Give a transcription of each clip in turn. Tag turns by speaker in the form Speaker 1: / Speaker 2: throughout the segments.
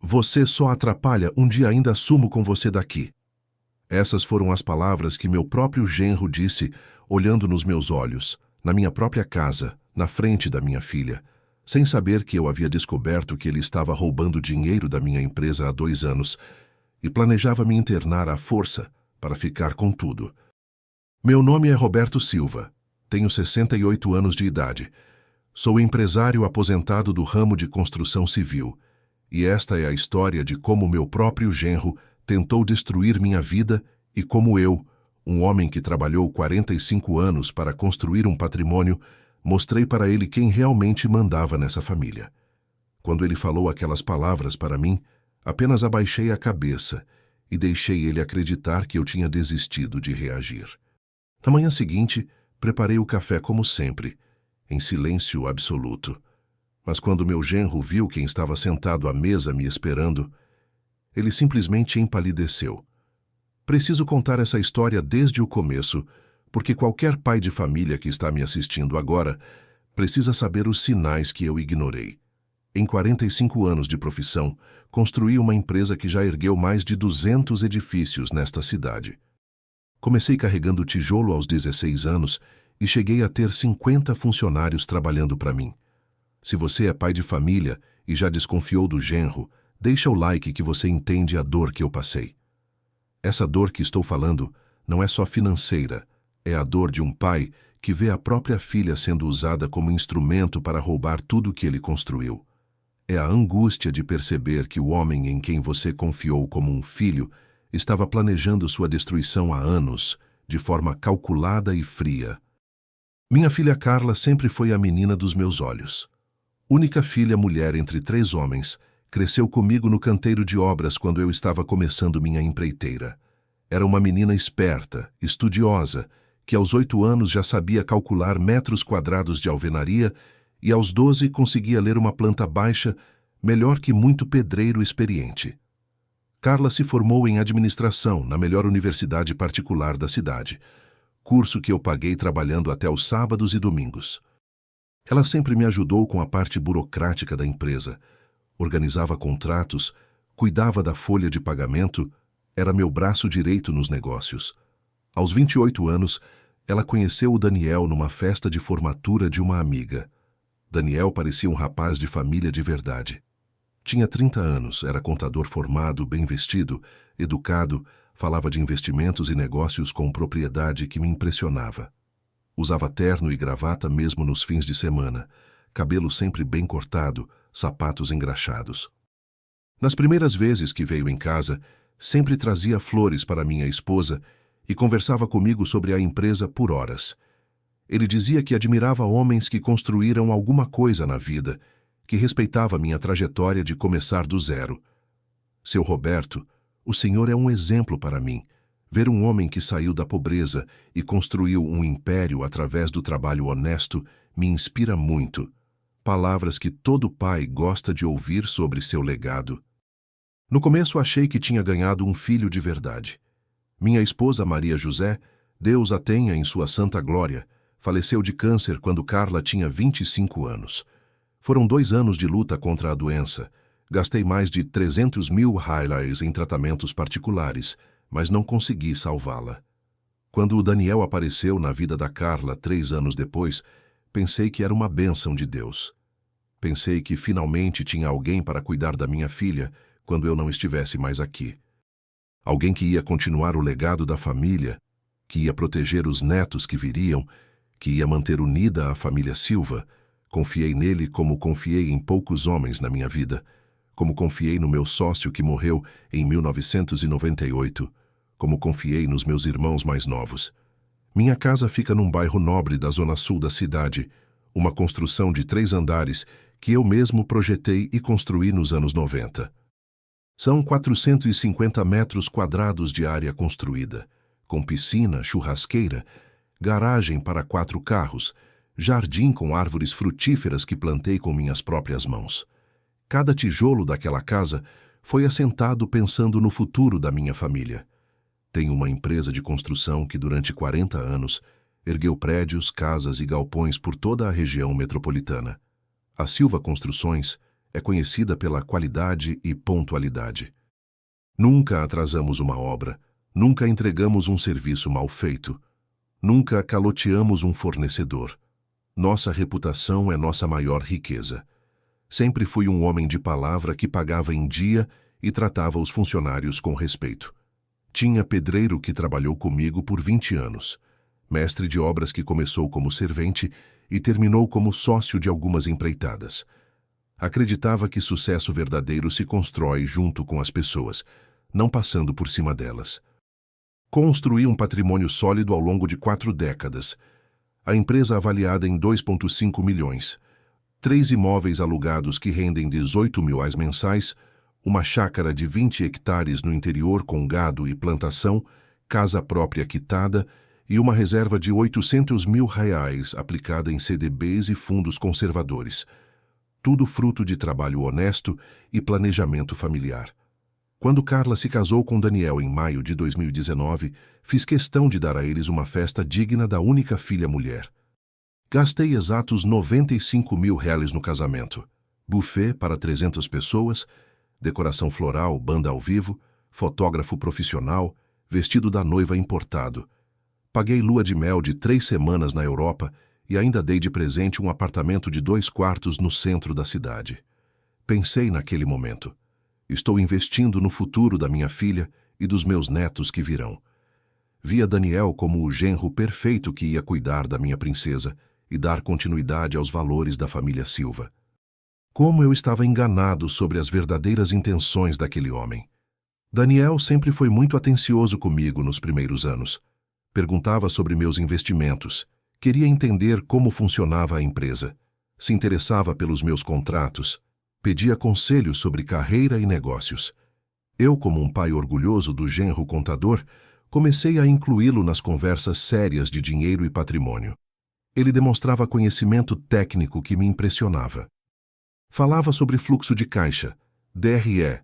Speaker 1: Você só atrapalha, um dia ainda sumo com você daqui. Essas foram as palavras que meu próprio genro disse, olhando nos meus olhos, na minha própria casa, na frente da minha filha, sem saber que eu havia descoberto que ele estava roubando dinheiro da minha empresa há 2 anos e planejava me internar à força para ficar com tudo. Meu nome é Roberto Silva, tenho 68 anos de idade. Sou empresário aposentado do ramo de construção civil, e esta é a história de como meu próprio genro tentou destruir minha vida e como eu, um homem que trabalhou 45 anos para construir um patrimônio, mostrei para ele quem realmente mandava nessa família. Quando ele falou aquelas palavras para mim, apenas abaixei a cabeça e deixei ele acreditar que eu tinha desistido de reagir. Na manhã seguinte, preparei o café como sempre, em silêncio absoluto. Mas quando meu genro viu quem estava sentado à mesa me esperando, ele simplesmente empalideceu. Preciso contar essa história desde o começo, porque qualquer pai de família que está me assistindo agora precisa saber os sinais que eu ignorei. Em 45 anos de profissão, construí uma empresa que já ergueu mais de 200 edifícios nesta cidade. Comecei carregando tijolo aos 16 anos e cheguei a ter 50 funcionários trabalhando para mim. Se você é pai de família e já desconfiou do genro, deixa o like que você entende a dor que eu passei. Essa dor que estou falando não é só financeira, é a dor de um pai que vê a própria filha sendo usada como instrumento para roubar tudo que ele construiu. É a angústia de perceber que o homem em quem você confiou como um filho estava planejando sua destruição há anos, de forma calculada e fria. Minha filha Carla sempre foi a menina dos meus olhos. Única filha mulher entre 3 homens, cresceu comigo no canteiro de obras quando eu estava começando minha empreiteira. Era uma menina esperta, estudiosa, que aos 8 anos já sabia calcular metros quadrados de alvenaria e aos 12 conseguia ler uma planta baixa melhor que muito pedreiro experiente. Carla se formou em administração na melhor universidade particular da cidade, curso que eu paguei trabalhando até os sábados e domingos. Ela sempre me ajudou com a parte burocrática da empresa, organizava contratos, cuidava da folha de pagamento, era meu braço direito nos negócios. Aos 28 anos, ela conheceu o Daniel numa festa de formatura de uma amiga. Daniel parecia um rapaz de família de verdade. Tinha 30 anos, era contador formado, bem vestido, educado, falava de investimentos e negócios com propriedade que me impressionava. Usava terno e gravata mesmo nos fins de semana, cabelo sempre bem cortado, sapatos engraxados. Nas primeiras vezes que veio em casa, sempre trazia flores para minha esposa e conversava comigo sobre a empresa por horas. Ele dizia que admirava homens que construíram alguma coisa na vida, que respeitava minha trajetória de começar do zero. Seu Roberto, o senhor é um exemplo para mim. Ver um homem que saiu da pobreza e construiu um império através do trabalho honesto me inspira muito. Palavras que todo pai gosta de ouvir sobre seu legado. No começo achei que tinha ganhado um filho de verdade. Minha esposa Maria José, Deus a tenha em sua santa glória, faleceu de câncer quando Carla tinha 25 anos. Foram 2 anos de luta contra a doença. Gastei mais de 300 mil highlights em tratamentos particulares, mas não consegui salvá-la. Quando o Daniel apareceu na vida da Carla 3 anos depois, pensei que era uma bênção de Deus. Pensei que finalmente tinha alguém para cuidar da minha filha quando eu não estivesse mais aqui. Alguém que ia continuar o legado da família, que ia proteger os netos que viriam, que ia manter unida a família Silva. Confiei nele como confiei em poucos homens na minha vida, como confiei no meu sócio que morreu em 1998, como confiei nos meus irmãos mais novos. Minha casa fica num bairro nobre da zona sul da cidade, uma construção de 3 andares que eu mesmo projetei e construí nos anos 90. São 450 metros quadrados de área construída, com piscina, churrasqueira, garagem para 4 carros, jardim com árvores frutíferas que plantei com minhas próprias mãos. Cada tijolo daquela casa foi assentado pensando no futuro da minha família. Tenho uma empresa de construção que durante 40 anos ergueu prédios, casas e galpões por toda a região metropolitana. A Silva Construções é conhecida pela qualidade e pontualidade. Nunca atrasamos uma obra, nunca entregamos um serviço mal feito, nunca caloteamos um fornecedor. Nossa reputação é nossa maior riqueza. Sempre fui um homem de palavra que pagava em dia e tratava os funcionários com respeito. Tinha pedreiro que trabalhou comigo por 20 anos, mestre de obras que começou como servente e terminou como sócio de algumas empreitadas. Acreditava que sucesso verdadeiro se constrói junto com as pessoas, não passando por cima delas. Construí um patrimônio sólido ao longo de 4 décadas. A empresa avaliada em 2,5 milhões. 3 imóveis alugados que rendem 18 mil reais mensais, uma chácara de 20 hectares no interior com gado e plantação, casa própria quitada e uma reserva de 800 mil reais aplicada em CDBs e fundos conservadores. Tudo fruto de trabalho honesto e planejamento familiar. Quando Carla se casou com Daniel em maio de 2019, fiz questão de dar a eles uma festa digna da única filha mulher. Gastei exatos 95 mil reais no casamento. Buffet para 300 pessoas, decoração floral, banda ao vivo, fotógrafo profissional, vestido da noiva importado. Paguei lua de mel de 3 semanas na Europa e ainda dei de presente um apartamento de 2 quartos no centro da cidade. Pensei naquele momento. Estou investindo no futuro da minha filha e dos meus netos que virão. Via Daniel como o genro perfeito que ia cuidar da minha princesa e dar continuidade aos valores da família Silva. Como eu estava enganado sobre as verdadeiras intenções daquele homem. Daniel sempre foi muito atencioso comigo nos primeiros anos. Perguntava sobre meus investimentos, queria entender como funcionava a empresa, se interessava pelos meus contratos, pedia conselhos sobre carreira e negócios. Eu, como um pai orgulhoso do genro contador, comecei a incluí-lo nas conversas sérias de dinheiro e patrimônio. Ele demonstrava conhecimento técnico que me impressionava. Falava sobre fluxo de caixa, DRE,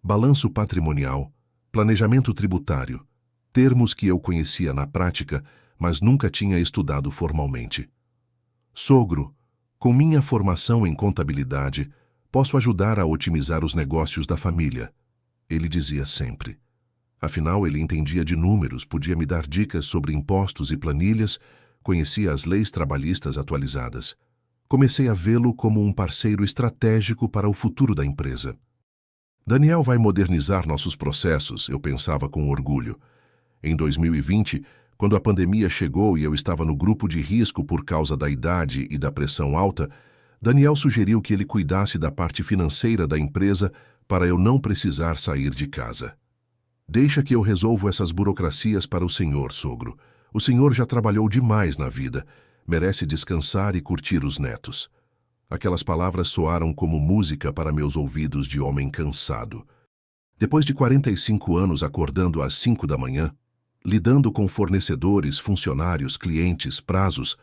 Speaker 1: balanço patrimonial, planejamento tributário, termos que eu conhecia na prática, mas nunca tinha estudado formalmente. Sogro, com minha formação em contabilidade, posso ajudar a otimizar os negócios da família, ele dizia sempre. Afinal, ele entendia de números, podia me dar dicas sobre impostos e planilhas, conhecia as leis trabalhistas atualizadas. Comecei a vê-lo como um parceiro estratégico para o futuro da empresa. Daniel vai modernizar nossos processos, eu pensava com orgulho. Em 2020, quando a pandemia chegou e eu estava no grupo de risco por causa da idade e da pressão alta, Daniel sugeriu que ele cuidasse da parte financeira da empresa para eu não precisar sair de casa. Deixa que eu resolvo essas burocracias para o senhor, sogro. O senhor já trabalhou demais na vida, merece descansar e curtir os netos. Aquelas palavras soaram como música para meus ouvidos de homem cansado. Depois de 45 anos acordando às 5 da manhã, lidando com fornecedores, funcionários, clientes, prazos,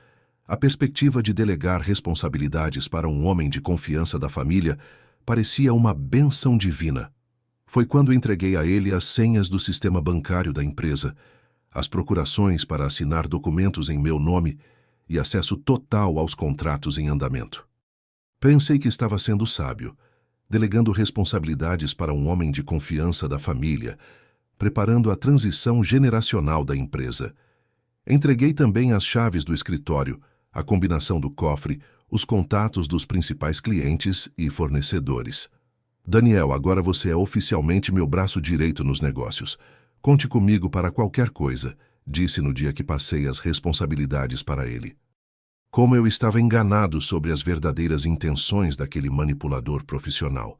Speaker 1: a perspectiva de delegar responsabilidades para um homem de confiança da família parecia uma bênção divina. Foi quando entreguei a ele as senhas do sistema bancário da empresa, as procurações para assinar documentos em meu nome e acesso total aos contratos em andamento. Pensei que estava sendo sábio, delegando responsabilidades para um homem de confiança da família, preparando a transição generacional da empresa. Entreguei também as chaves do escritório, a combinação do cofre, os contatos dos principais clientes e fornecedores. Daniel, agora você é oficialmente meu braço direito nos negócios. Conte comigo para qualquer coisa, disse no dia que passei as responsabilidades para ele. Como eu estava enganado sobre as verdadeiras intenções daquele manipulador profissional.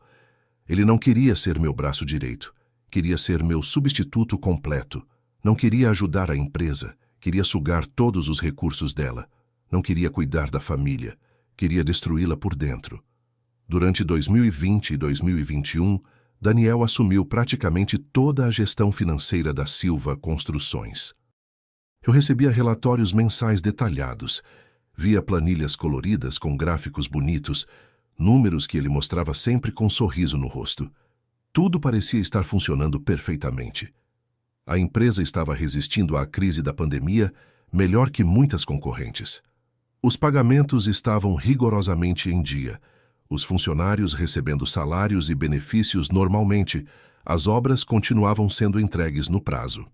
Speaker 1: Ele não queria ser meu braço direito, queria ser meu substituto completo. Não queria ajudar a empresa, queria sugar todos os recursos dela. Não queria cuidar da família, queria destruí-la por dentro. Durante 2020 e 2021, Daniel assumiu praticamente toda a gestão financeira da Silva Construções. Eu recebia relatórios mensais detalhados, via planilhas coloridas com gráficos bonitos, números que ele mostrava sempre com um sorriso no rosto. Tudo parecia estar funcionando perfeitamente. A empresa estava resistindo à crise da pandemia melhor que muitas concorrentes. Os pagamentos estavam rigorosamente em dia, os funcionários recebendo salários e benefícios normalmente, as obras continuavam sendo entregues no prazo.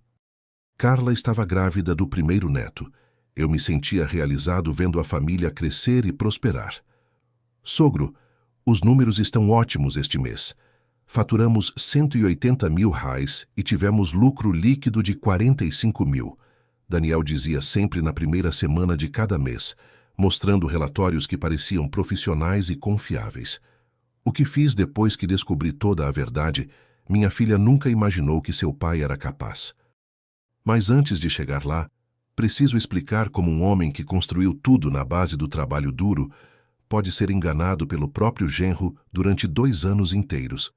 Speaker 1: Carla estava grávida do primeiro neto. Eu me sentia realizado vendo a família crescer e prosperar. Sogro, os números estão ótimos este mês. Faturamos 180 mil reais e tivemos lucro líquido de 45 mil. Daniel dizia sempre na primeira semana de cada mês, mostrando relatórios que pareciam profissionais e confiáveis. O que fiz depois que descobri toda a verdade, minha filha nunca imaginou que seu pai era capaz. Mas antes de chegar lá, preciso explicar como um homem que construiu tudo na base do trabalho duro pode ser enganado pelo próprio genro durante 2 anos inteiros.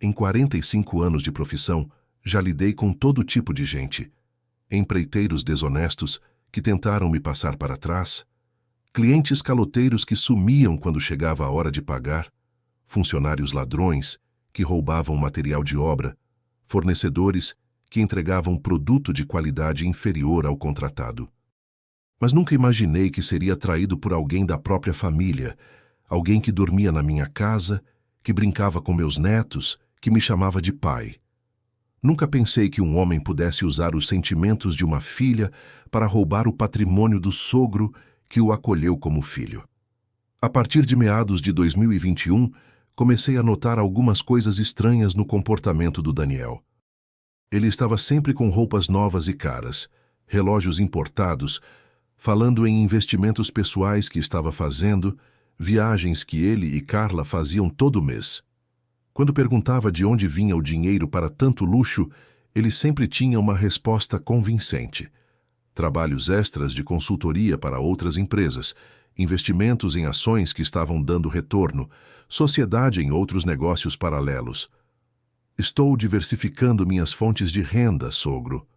Speaker 1: Em 45 anos de profissão, já lidei com todo tipo de gente. Empreiteiros desonestos que tentaram me passar para trás, clientes caloteiros que sumiam quando chegava a hora de pagar, funcionários ladrões que roubavam material de obra, fornecedores que entregavam produto de qualidade inferior ao contratado. Mas nunca imaginei que seria traído por alguém da própria família, alguém que dormia na minha casa, que brincava com meus netos, que me chamava de pai. Nunca pensei que um homem pudesse usar os sentimentos de uma filha para roubar o patrimônio do sogro que o acolheu como filho. A partir de meados de 2021, comecei a notar algumas coisas estranhas no comportamento do Daniel. Ele estava sempre com roupas novas e caras, relógios importados, falando em investimentos pessoais que estava fazendo, viagens que ele e Carla faziam todo mês. Quando perguntava de onde vinha o dinheiro para tanto luxo, ele sempre tinha uma resposta convincente. Trabalhos extras de consultoria para outras empresas, investimentos em ações que estavam dando retorno, sociedade em outros negócios paralelos. Estou diversificando minhas fontes de renda, sogro.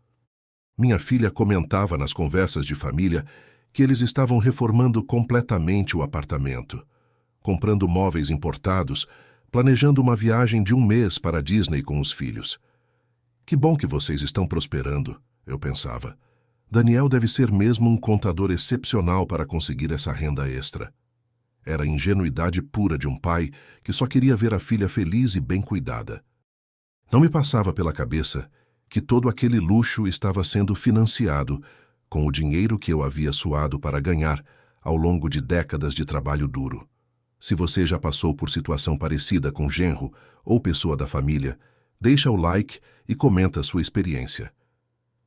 Speaker 1: Minha filha comentava nas conversas de família que eles estavam reformando completamente o apartamento, comprando móveis importados, planejando uma viagem de 1 mês para a Disney com os filhos. Que bom que vocês estão prosperando, eu pensava. Daniel deve ser mesmo um contador excepcional para conseguir essa renda extra. Era a ingenuidade pura de um pai que só queria ver a filha feliz e bem cuidada. Não me passava pela cabeça que todo aquele luxo estava sendo financiado com o dinheiro que eu havia suado para ganhar ao longo de décadas de trabalho duro. Se você já passou por situação parecida com genro ou pessoa da família, deixa o like e comenta sua experiência.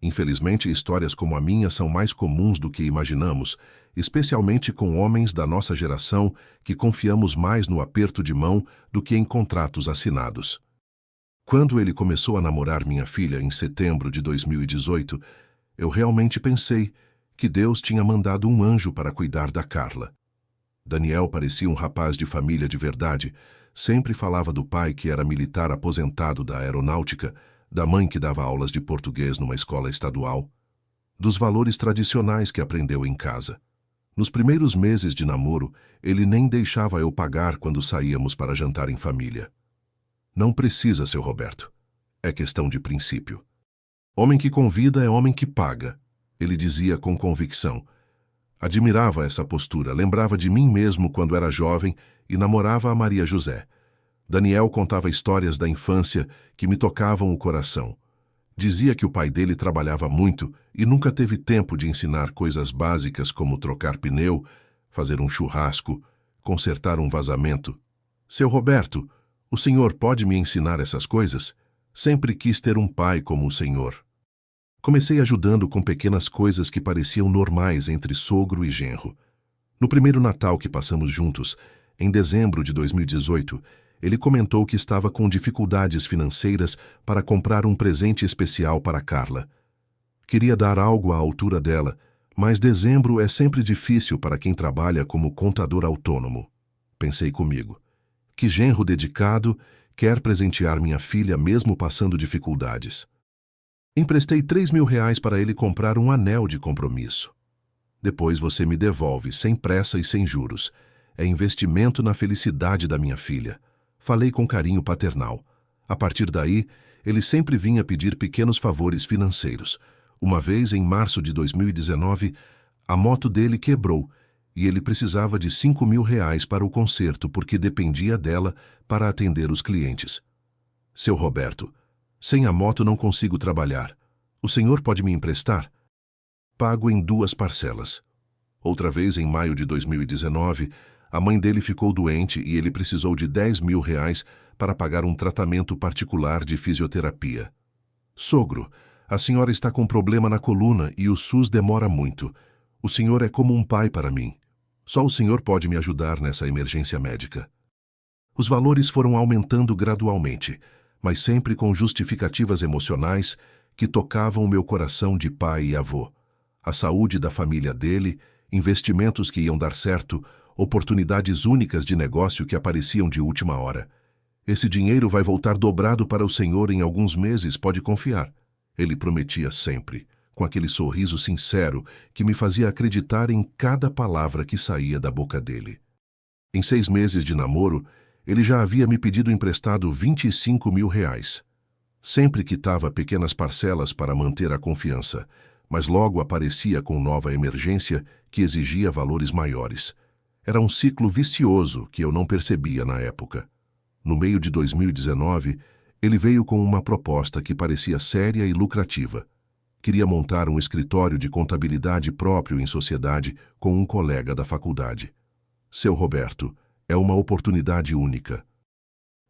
Speaker 1: Infelizmente, histórias como a minha são mais comuns do que imaginamos, especialmente com homens da nossa geração que confiamos mais no aperto de mão do que em contratos assinados. Quando ele começou a namorar minha filha em setembro de 2018, eu realmente pensei que Deus tinha mandado um anjo para cuidar da Carla. Daniel parecia um rapaz de família de verdade, sempre falava do pai que era militar aposentado da aeronáutica, da mãe que dava aulas de português numa escola estadual, dos valores tradicionais que aprendeu em casa. Nos primeiros meses de namoro, ele nem deixava eu pagar quando saíamos para jantar em família. Não precisa, seu Roberto. É questão de princípio. Homem que convida é homem que paga, ele dizia com convicção. Admirava essa postura, lembrava de mim mesmo quando era jovem e namorava a Maria José. Daniel contava histórias da infância que me tocavam o coração. Dizia que o pai dele trabalhava muito e nunca teve tempo de ensinar coisas básicas como trocar pneu, fazer um churrasco, consertar um vazamento. Seu Roberto, o senhor pode me ensinar essas coisas? Sempre quis ter um pai como o senhor. Comecei ajudando com pequenas coisas que pareciam normais entre sogro e genro. No primeiro Natal que passamos juntos, em dezembro de 2018, ele comentou que estava com dificuldades financeiras para comprar um presente especial para Carla. Queria dar algo à altura dela, mas dezembro é sempre difícil para quem trabalha como contador autônomo. Pensei comigo. Que genro dedicado quer presentear minha filha mesmo passando dificuldades. Emprestei 3 mil reais para ele comprar um anel de compromisso. Depois você me devolve, sem pressa e sem juros. É investimento na felicidade da minha filha. Falei com carinho paternal. A partir daí, ele sempre vinha pedir pequenos favores financeiros. Uma vez, em março de 2019, a moto dele quebrou e ele precisava de R$ 5.000 para o conserto porque dependia dela para atender os clientes. Seu Roberto, sem a moto não consigo trabalhar. O senhor pode me emprestar? Pago em 2 parcelas. Outra vez, em maio de 2019, a mãe dele ficou doente e ele precisou de R$ 10.000 para pagar um tratamento particular de fisioterapia. Sogro, a senhora está com problema na coluna e o SUS demora muito. O senhor é como um pai para mim. Só o senhor pode me ajudar nessa emergência médica. Os valores foram aumentando gradualmente, mas sempre com justificativas emocionais que tocavam o meu coração de pai e avô. A saúde da família dele, investimentos que iam dar certo, oportunidades únicas de negócio que apareciam de última hora. Esse dinheiro vai voltar dobrado para o senhor em alguns meses, pode confiar. Ele prometia sempre, com aquele sorriso sincero que me fazia acreditar em cada palavra que saía da boca dele. Em 6 meses de namoro, ele já havia me pedido emprestado R$ 25.000. Sempre quitava pequenas parcelas para manter a confiança, mas logo aparecia com nova emergência que exigia valores maiores. Era um ciclo vicioso que eu não percebia na época. No meio de 2019, ele veio com uma proposta que parecia séria e lucrativa. Queria montar um escritório de contabilidade próprio em sociedade com um colega da faculdade. Seu Roberto, é uma oportunidade única.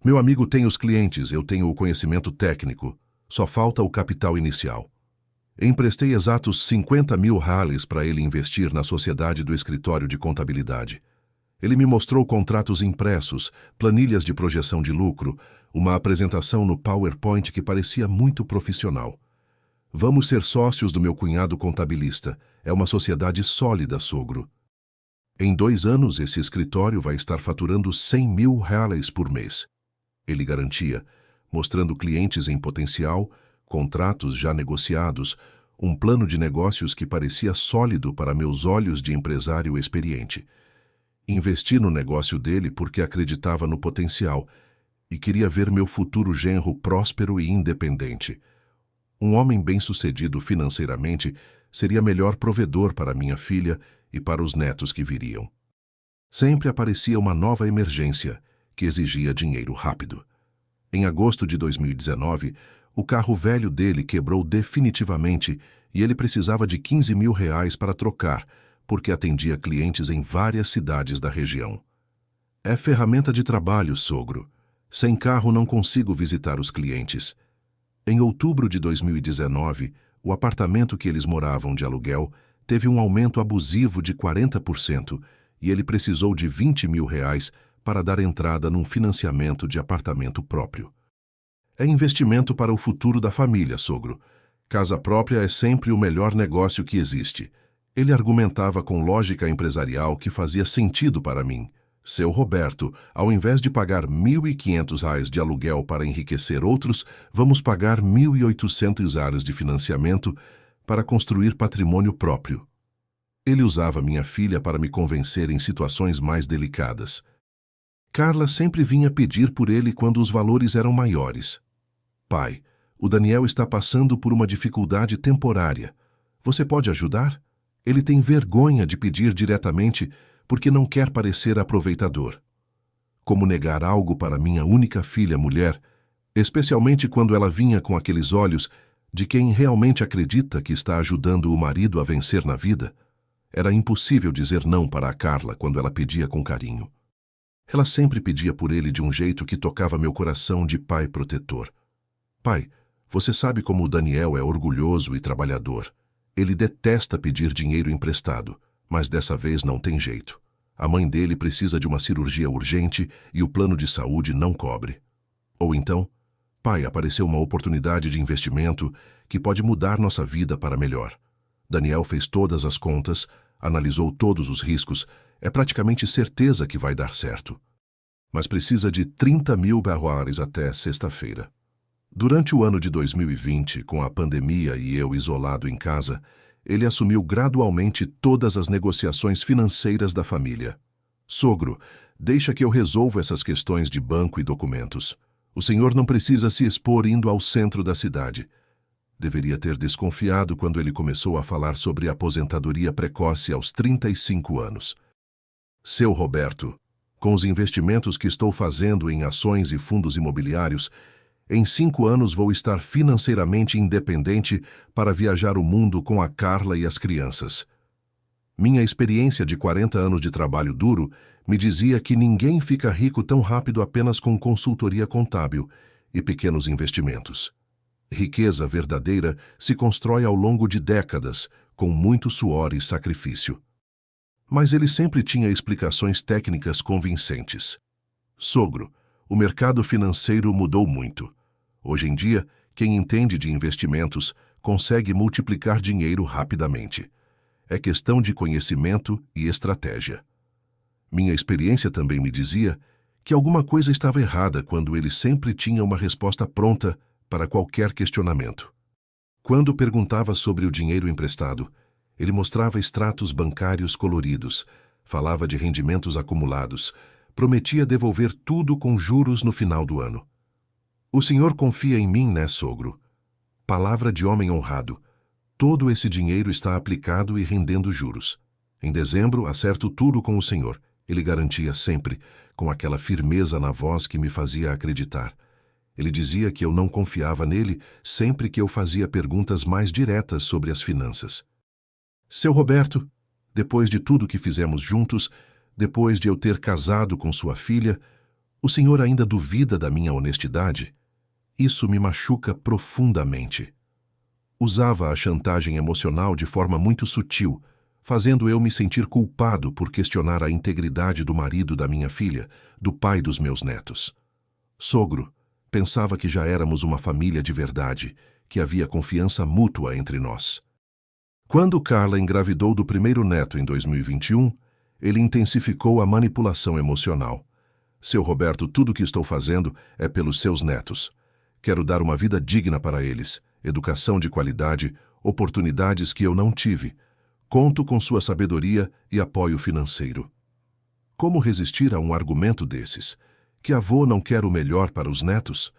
Speaker 1: Meu amigo tem os clientes, eu tenho o conhecimento técnico. Só falta o capital inicial. Emprestei exatos R$ 50.000 para ele investir na sociedade do escritório de contabilidade. Ele me mostrou contratos impressos, planilhas de projeção de lucro, uma apresentação no PowerPoint que parecia muito profissional. Vamos ser sócios do meu cunhado contabilista. É uma sociedade sólida, sogro. Em 2 anos, esse escritório vai estar faturando R$ 100.000 por mês. Ele garantia, mostrando clientes em potencial, contratos já negociados, um plano de negócios que parecia sólido para meus olhos de empresário experiente. Investi no negócio dele porque acreditava no potencial e queria ver meu futuro genro próspero e independente. Um homem bem-sucedido financeiramente seria melhor provedor para minha filha e para os netos que viriam. Sempre aparecia uma nova emergência que exigia dinheiro rápido. Em agosto de 2019, o carro velho dele quebrou definitivamente e ele precisava de R$ 15.000 para trocar, porque atendia clientes em várias cidades da região. É ferramenta de trabalho, sogro. Sem carro não consigo visitar os clientes. Em outubro de 2019, o apartamento que eles moravam de aluguel teve um aumento abusivo de 40% e ele precisou de R$ 20.000 para dar entrada num financiamento de apartamento próprio. É investimento para o futuro da família, sogro. Casa própria é sempre o melhor negócio que existe. Ele argumentava com lógica empresarial que fazia sentido para mim. Seu Roberto, ao invés de pagar R$ 1.500 de aluguel para enriquecer outros, vamos pagar R$ 1.800 de financiamento para construir patrimônio próprio. Ele usava minha filha para me convencer em situações mais delicadas. Carla sempre vinha pedir por ele quando os valores eram maiores. Pai, o Daniel está passando por uma dificuldade temporária. Você pode ajudar? Ele tem vergonha de pedir diretamente porque não quer parecer aproveitador. Como negar algo para minha única filha mulher, especialmente quando ela vinha com aqueles olhos de quem realmente acredita que está ajudando o marido a vencer na vida? Era impossível dizer não para a Carla quando ela pedia com carinho. Ela sempre pedia por ele de um jeito que tocava meu coração de pai protetor. Pai, você sabe como o Daniel é orgulhoso e trabalhador. Ele detesta pedir dinheiro emprestado, mas dessa vez não tem jeito. A mãe dele precisa de uma cirurgia urgente e o plano de saúde não cobre. Ou então, pai, apareceu uma oportunidade de investimento que pode mudar nossa vida para melhor. Daniel fez todas as contas, analisou todos os riscos, é praticamente certeza que vai dar certo. Mas precisa de R$ 30.000 até sexta-feira. Durante o ano de 2020, com a pandemia e eu isolado em casa, ele assumiu gradualmente todas as negociações financeiras da família. Sogro, deixa que eu resolva essas questões de banco e documentos. O senhor não precisa se expor indo ao centro da cidade. Deveria ter desconfiado quando ele começou a falar sobre aposentadoria precoce aos 35 anos. Seu Roberto, com os investimentos que estou fazendo em ações e fundos imobiliários, em 5 anos vou estar financeiramente independente para viajar o mundo com a Carla e as crianças. Minha experiência de 40 anos de trabalho duro me dizia que ninguém fica rico tão rápido apenas com consultoria contábil e pequenos investimentos. Riqueza verdadeira se constrói ao longo de décadas, com muito suor e sacrifício. Mas ele sempre tinha explicações técnicas convincentes. Sogro, o mercado financeiro mudou muito. Hoje em dia, quem entende de investimentos consegue multiplicar dinheiro rapidamente. É questão de conhecimento e estratégia. Minha experiência também me dizia que alguma coisa estava errada quando ele sempre tinha uma resposta pronta para qualquer questionamento. Quando perguntava sobre o dinheiro emprestado, ele mostrava extratos bancários coloridos, falava de rendimentos acumulados, prometia devolver tudo com juros no final do ano. O senhor confia em mim, né, sogro? Palavra de homem honrado. Todo esse dinheiro está aplicado e rendendo juros. Em dezembro, acerto tudo com o senhor. Ele garantia sempre, com aquela firmeza na voz que me fazia acreditar. Ele dizia que eu não confiava nele sempre que eu fazia perguntas mais diretas sobre as finanças. Seu Roberto, depois de tudo que fizemos juntos, depois de eu ter casado com sua filha, o senhor ainda duvida da minha honestidade? Isso me machuca profundamente. Usava a chantagem emocional de forma muito sutil, fazendo eu me sentir culpado por questionar a integridade do marido da minha filha, do pai dos meus netos. Sogro, pensava que já éramos uma família de verdade, que havia confiança mútua entre nós. Quando Carla engravidou do primeiro neto em 2021, ele intensificou a manipulação emocional. Seu Roberto, tudo o que estou fazendo é pelos seus netos. Quero dar uma vida digna para eles, educação de qualidade, oportunidades que eu não tive. Conto com sua sabedoria e apoio financeiro. Como resistir a um argumento desses? Que avô não quer o melhor para os netos?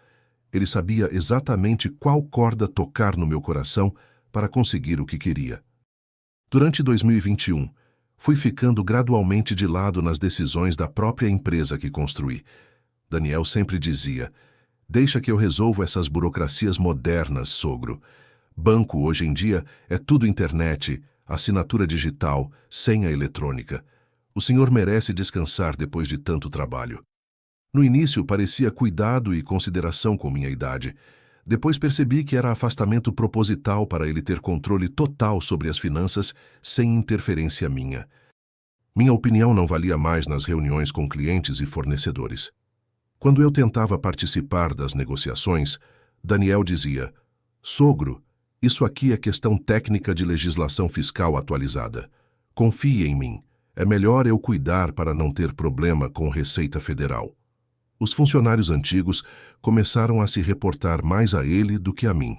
Speaker 1: Ele sabia exatamente qual corda tocar no meu coração para conseguir o que queria. Durante 2021, fui ficando gradualmente de lado nas decisões da própria empresa que construí. Daniel sempre dizia: deixa que eu resolvo essas burocracias modernas, sogro. Banco hoje em dia é tudo internet, assinatura digital, senha eletrônica. O senhor merece descansar depois de tanto trabalho. No início parecia cuidado e consideração com minha idade. Depois percebi que era afastamento proposital para ele ter controle total sobre as finanças sem interferência minha. Minha opinião não valia mais nas reuniões com clientes e fornecedores. Quando eu tentava participar das negociações, Daniel dizia: sogro, isso aqui é questão técnica de legislação fiscal atualizada. Confie em mim. É melhor eu cuidar para não ter problema com Receita Federal. Os funcionários antigos começaram a se reportar mais a ele do que a mim.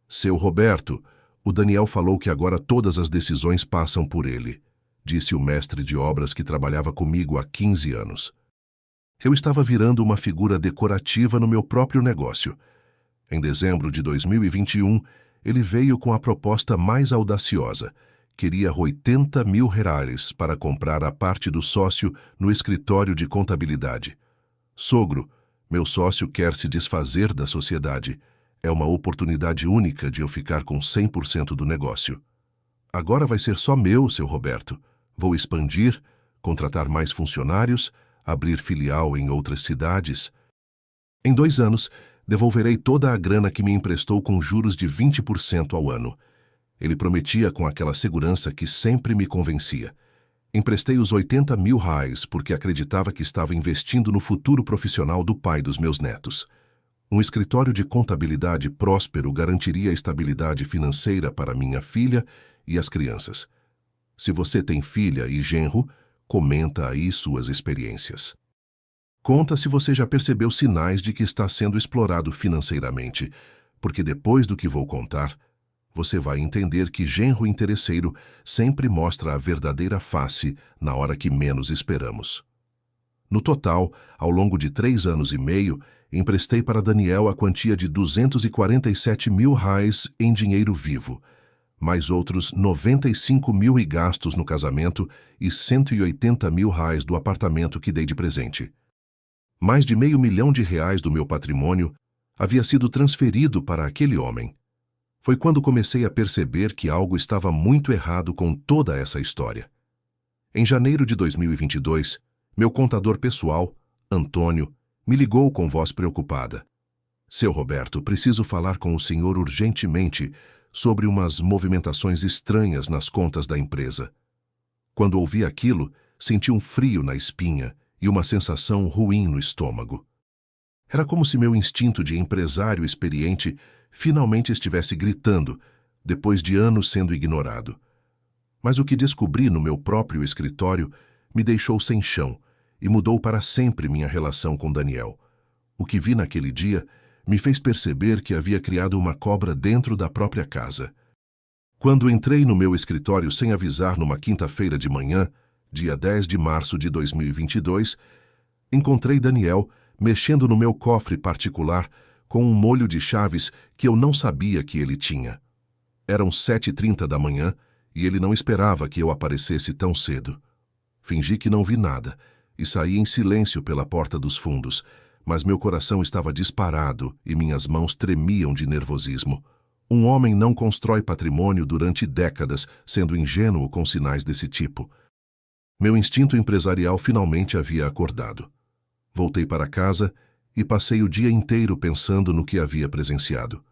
Speaker 1: Seu Roberto, o Daniel falou que agora todas as decisões passam por ele, disse o mestre de obras que trabalhava comigo há 15 anos. Eu estava virando uma figura decorativa no meu próprio negócio. Em dezembro de 2021, ele veio com a proposta mais audaciosa. Queria 80 mil reais para comprar a parte do sócio no escritório de contabilidade. Sogro, meu sócio quer se desfazer da sociedade. É uma oportunidade única de eu ficar com 100% do negócio. Agora vai ser só meu, seu Roberto. Vou expandir, contratar mais funcionários, abrir filial em outras cidades. Em 2 anos, devolverei toda a grana que me emprestou com juros de 20% ao ano. Ele prometia com aquela segurança que sempre me convencia. Emprestei os 80 mil reais porque acreditava que estava investindo no futuro profissional do pai dos meus netos. Um escritório de contabilidade próspero garantiria estabilidade financeira para minha filha e as crianças. Se você tem filha e genro, comenta aí suas experiências. Conta se você já percebeu sinais de que está sendo explorado financeiramente, porque depois do que vou contar, você vai entender que genro interesseiro sempre mostra a verdadeira face na hora que menos esperamos. No total, ao longo de 3 anos e meio, emprestei para Daniel a quantia de 247 mil reais em dinheiro vivo, mais outros 95 mil em gastos no casamento e 180 mil reais do apartamento que dei de presente. Mais de R$500 mil do meu patrimônio havia sido transferido para aquele homem. Foi quando comecei a perceber que algo estava muito errado com toda essa história. Em janeiro de 2022, meu contador pessoal, Antônio, me ligou com voz preocupada. Seu Roberto, preciso falar com o senhor urgentemente sobre umas movimentações estranhas nas contas da empresa. Quando ouvi aquilo, senti um frio na espinha e uma sensação ruim no estômago. Era como se meu instinto de empresário experiente finalmente estivesse gritando, depois de anos sendo ignorado. Mas o que descobri no meu próprio escritório me deixou sem chão e mudou para sempre minha relação com Daniel. O que vi naquele dia me fez perceber que havia criado uma cobra dentro da própria casa. Quando entrei no meu escritório sem avisar numa quinta-feira de manhã, dia 10 de março de 2022, encontrei Daniel mexendo no meu cofre particular com um molho de chaves que eu não sabia que ele tinha. Eram 7h30 da manhã e ele não esperava que eu aparecesse tão cedo. Fingi que não vi nada e saí em silêncio pela porta dos fundos, mas meu coração estava disparado e minhas mãos tremiam de nervosismo. Um homem não constrói patrimônio durante décadas sendo ingênuo com sinais desse tipo. Meu instinto empresarial finalmente havia acordado. Voltei para casa e passei o dia inteiro pensando no que havia presenciado.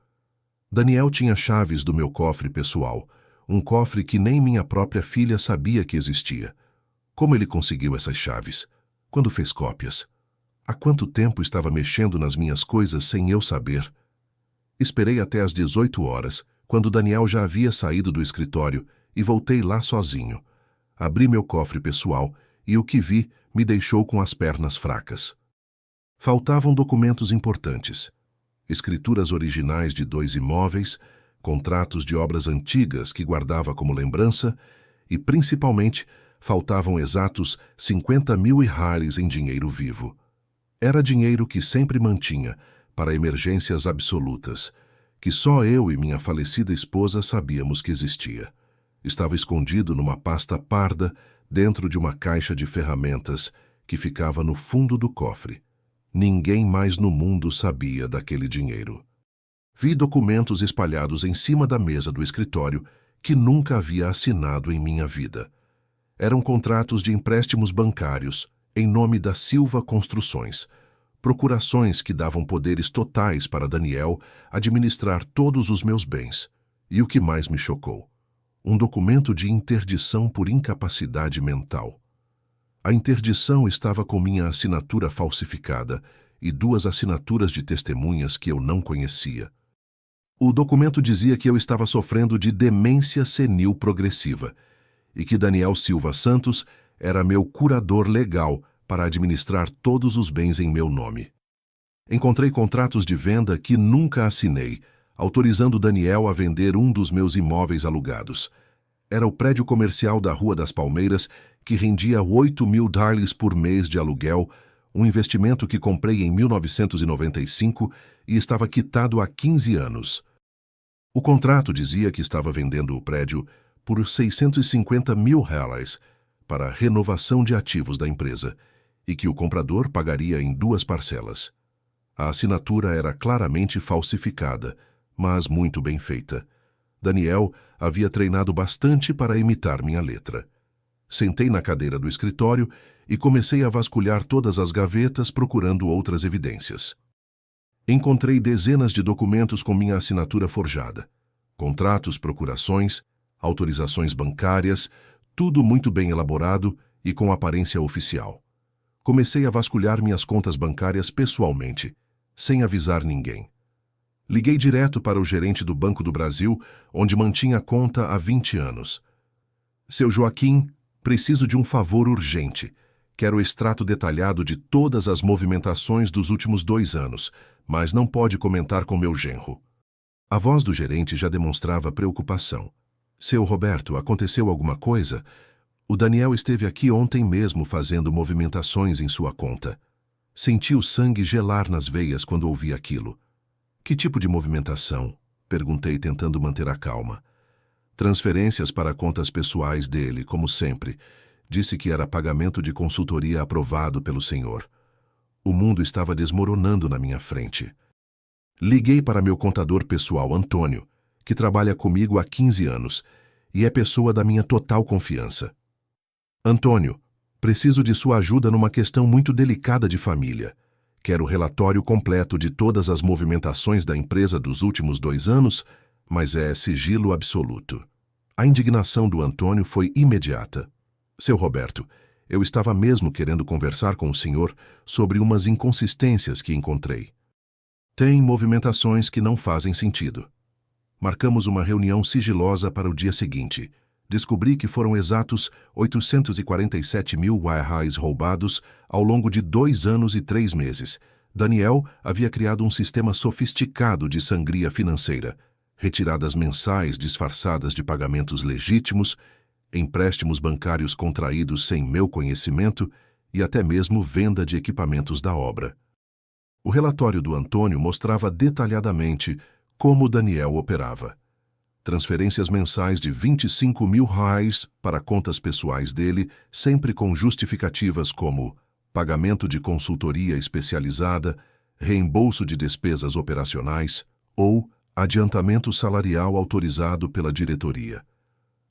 Speaker 1: Daniel tinha chaves do meu cofre pessoal, um cofre que nem minha própria filha sabia que existia. Como ele conseguiu essas chaves? Quando fez cópias? Há quanto tempo estava mexendo nas minhas coisas sem eu saber? Esperei até às 18 horas, quando Daniel já havia saído do escritório, e voltei lá sozinho. Abri meu cofre pessoal e o que vi me deixou com as pernas fracas. Faltavam documentos importantes, escrituras originais de 2 imóveis, contratos de obras antigas que guardava como lembrança e, principalmente, faltavam exatos 50 mil reais em dinheiro vivo. Era dinheiro que sempre mantinha para emergências absolutas, que só eu e minha falecida esposa sabíamos que existia. Estava escondido numa pasta parda dentro de uma caixa de ferramentas que ficava no fundo do cofre. Ninguém mais no mundo sabia daquele dinheiro. Vi documentos espalhados em cima da mesa do escritório que nunca havia assinado em minha vida. Eram contratos de empréstimos bancários em nome da Silva Construções, procurações que davam poderes totais para Daniel administrar todos os meus bens. E o que mais me chocou? Um documento de interdição por incapacidade mental. A interdição estava com minha assinatura falsificada e 2 assinaturas de testemunhas que eu não conhecia. O documento dizia que eu estava sofrendo de demência senil progressiva e que Daniel Silva Santos era meu curador legal para administrar todos os bens em meu nome. Encontrei contratos de venda que nunca assinei, autorizando Daniel a vender um dos meus imóveis alugados. Era o prédio comercial da Rua das Palmeiras, que rendia 8 mil dólares por mês de aluguel, um investimento que comprei em 1995 e estava quitado há 15 anos. O contrato dizia que estava vendendo o prédio por 650 mil reais para renovação de ativos da empresa e que o comprador pagaria em 2 parcelas. A assinatura era claramente falsificada, mas muito bem feita. Daniel havia treinado bastante para imitar minha letra. Sentei na cadeira do escritório e comecei a vasculhar todas as gavetas procurando outras evidências. Encontrei dezenas de documentos com minha assinatura forjada. Contratos, procurações, autorizações bancárias, tudo muito bem elaborado e com aparência oficial. Comecei a vasculhar minhas contas bancárias pessoalmente, sem avisar ninguém. Liguei direto para o gerente do Banco do Brasil, onde mantinha a conta há 20 anos. Seu Joaquim, preciso de um favor urgente. Quero o extrato detalhado de todas as movimentações dos últimos 2 anos, mas não pode comentar com meu genro. A voz do gerente já demonstrava preocupação. Seu Roberto, aconteceu alguma coisa? O Daniel esteve aqui ontem mesmo fazendo movimentações em sua conta. Senti o sangue gelar nas veias quando ouvi aquilo. Que tipo de movimentação? Perguntei tentando manter a calma. Transferências para contas pessoais dele, como sempre. Disse que era pagamento de consultoria aprovado pelo senhor. O mundo estava desmoronando na minha frente. Liguei para meu contador pessoal, Antônio, que trabalha comigo há 15 anos e é pessoa da minha total confiança. Antônio, preciso de sua ajuda numa questão muito delicada de família. Quero o relatório completo de todas as movimentações da empresa dos últimos 2 anos, mas é sigilo absoluto. A indignação do Antônio foi imediata. Seu Roberto, eu estava mesmo querendo conversar com o senhor sobre umas inconsistências que encontrei. Tem movimentações que não fazem sentido. Marcamos uma reunião sigilosa para o dia seguinte. Descobri que foram exatos 847 mil reais roubados ao longo de 2 anos e 3 meses. Daniel havia criado um sistema sofisticado de sangria financeira, retiradas mensais disfarçadas de pagamentos legítimos, empréstimos bancários contraídos sem meu conhecimento e até mesmo venda de equipamentos da obra. O relatório do Antônio mostrava detalhadamente como Daniel operava. Transferências mensais de 25 mil reais para contas pessoais dele, sempre com justificativas como pagamento de consultoria especializada, reembolso de despesas operacionais ou adiantamento salarial autorizado pela diretoria.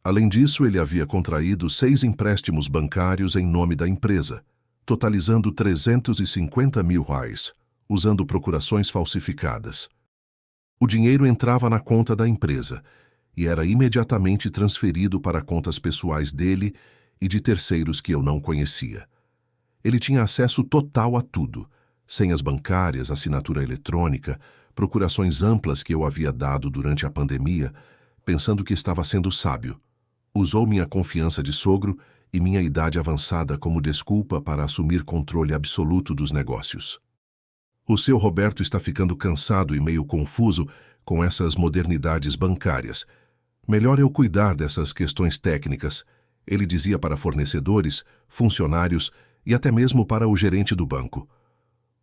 Speaker 1: Além disso, ele havia contraído 6 empréstimos bancários em nome da empresa, totalizando 350 mil reais, usando procurações falsificadas. O dinheiro entrava na conta da empresa e era imediatamente transferido para contas pessoais dele e de terceiros que eu não conhecia. Ele tinha acesso total a tudo, senhas bancárias, assinatura eletrônica, procurações amplas que eu havia dado durante a pandemia, pensando que estava sendo sábio. Usou minha confiança de sogro e minha idade avançada como desculpa para assumir controle absoluto dos negócios. O seu Roberto está ficando cansado e meio confuso com essas modernidades bancárias. Melhor eu cuidar dessas questões técnicas, ele dizia para fornecedores, funcionários e até mesmo para o gerente do banco.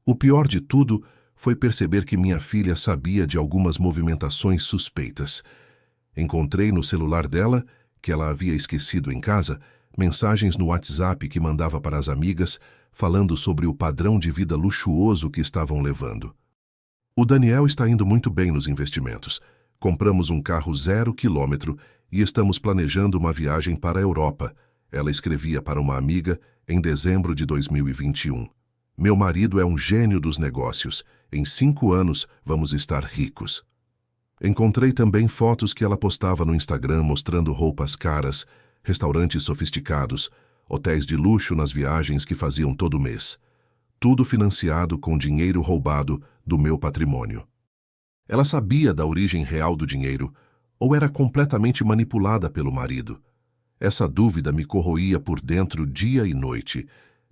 Speaker 1: O pior de tudo foi perceber que minha filha sabia de algumas movimentações suspeitas. Encontrei no celular dela, que ela havia esquecido em casa, mensagens no WhatsApp que mandava para as amigas, falando sobre o padrão de vida luxuoso que estavam levando. O Daniel está indo muito bem nos investimentos. Compramos um carro 0 quilômetro e estamos planejando uma viagem para a Europa, ela escrevia para uma amiga em dezembro de 2021. Meu marido é um gênio dos negócios. Em 5 anos vamos estar ricos. Encontrei também fotos que ela postava no Instagram mostrando roupas caras, restaurantes sofisticados, hotéis de luxo nas viagens que faziam todo mês. Tudo financiado com dinheiro roubado do meu patrimônio. Ela sabia da origem real do dinheiro ou era completamente manipulada pelo marido? Essa dúvida me corroía por dentro dia e noite.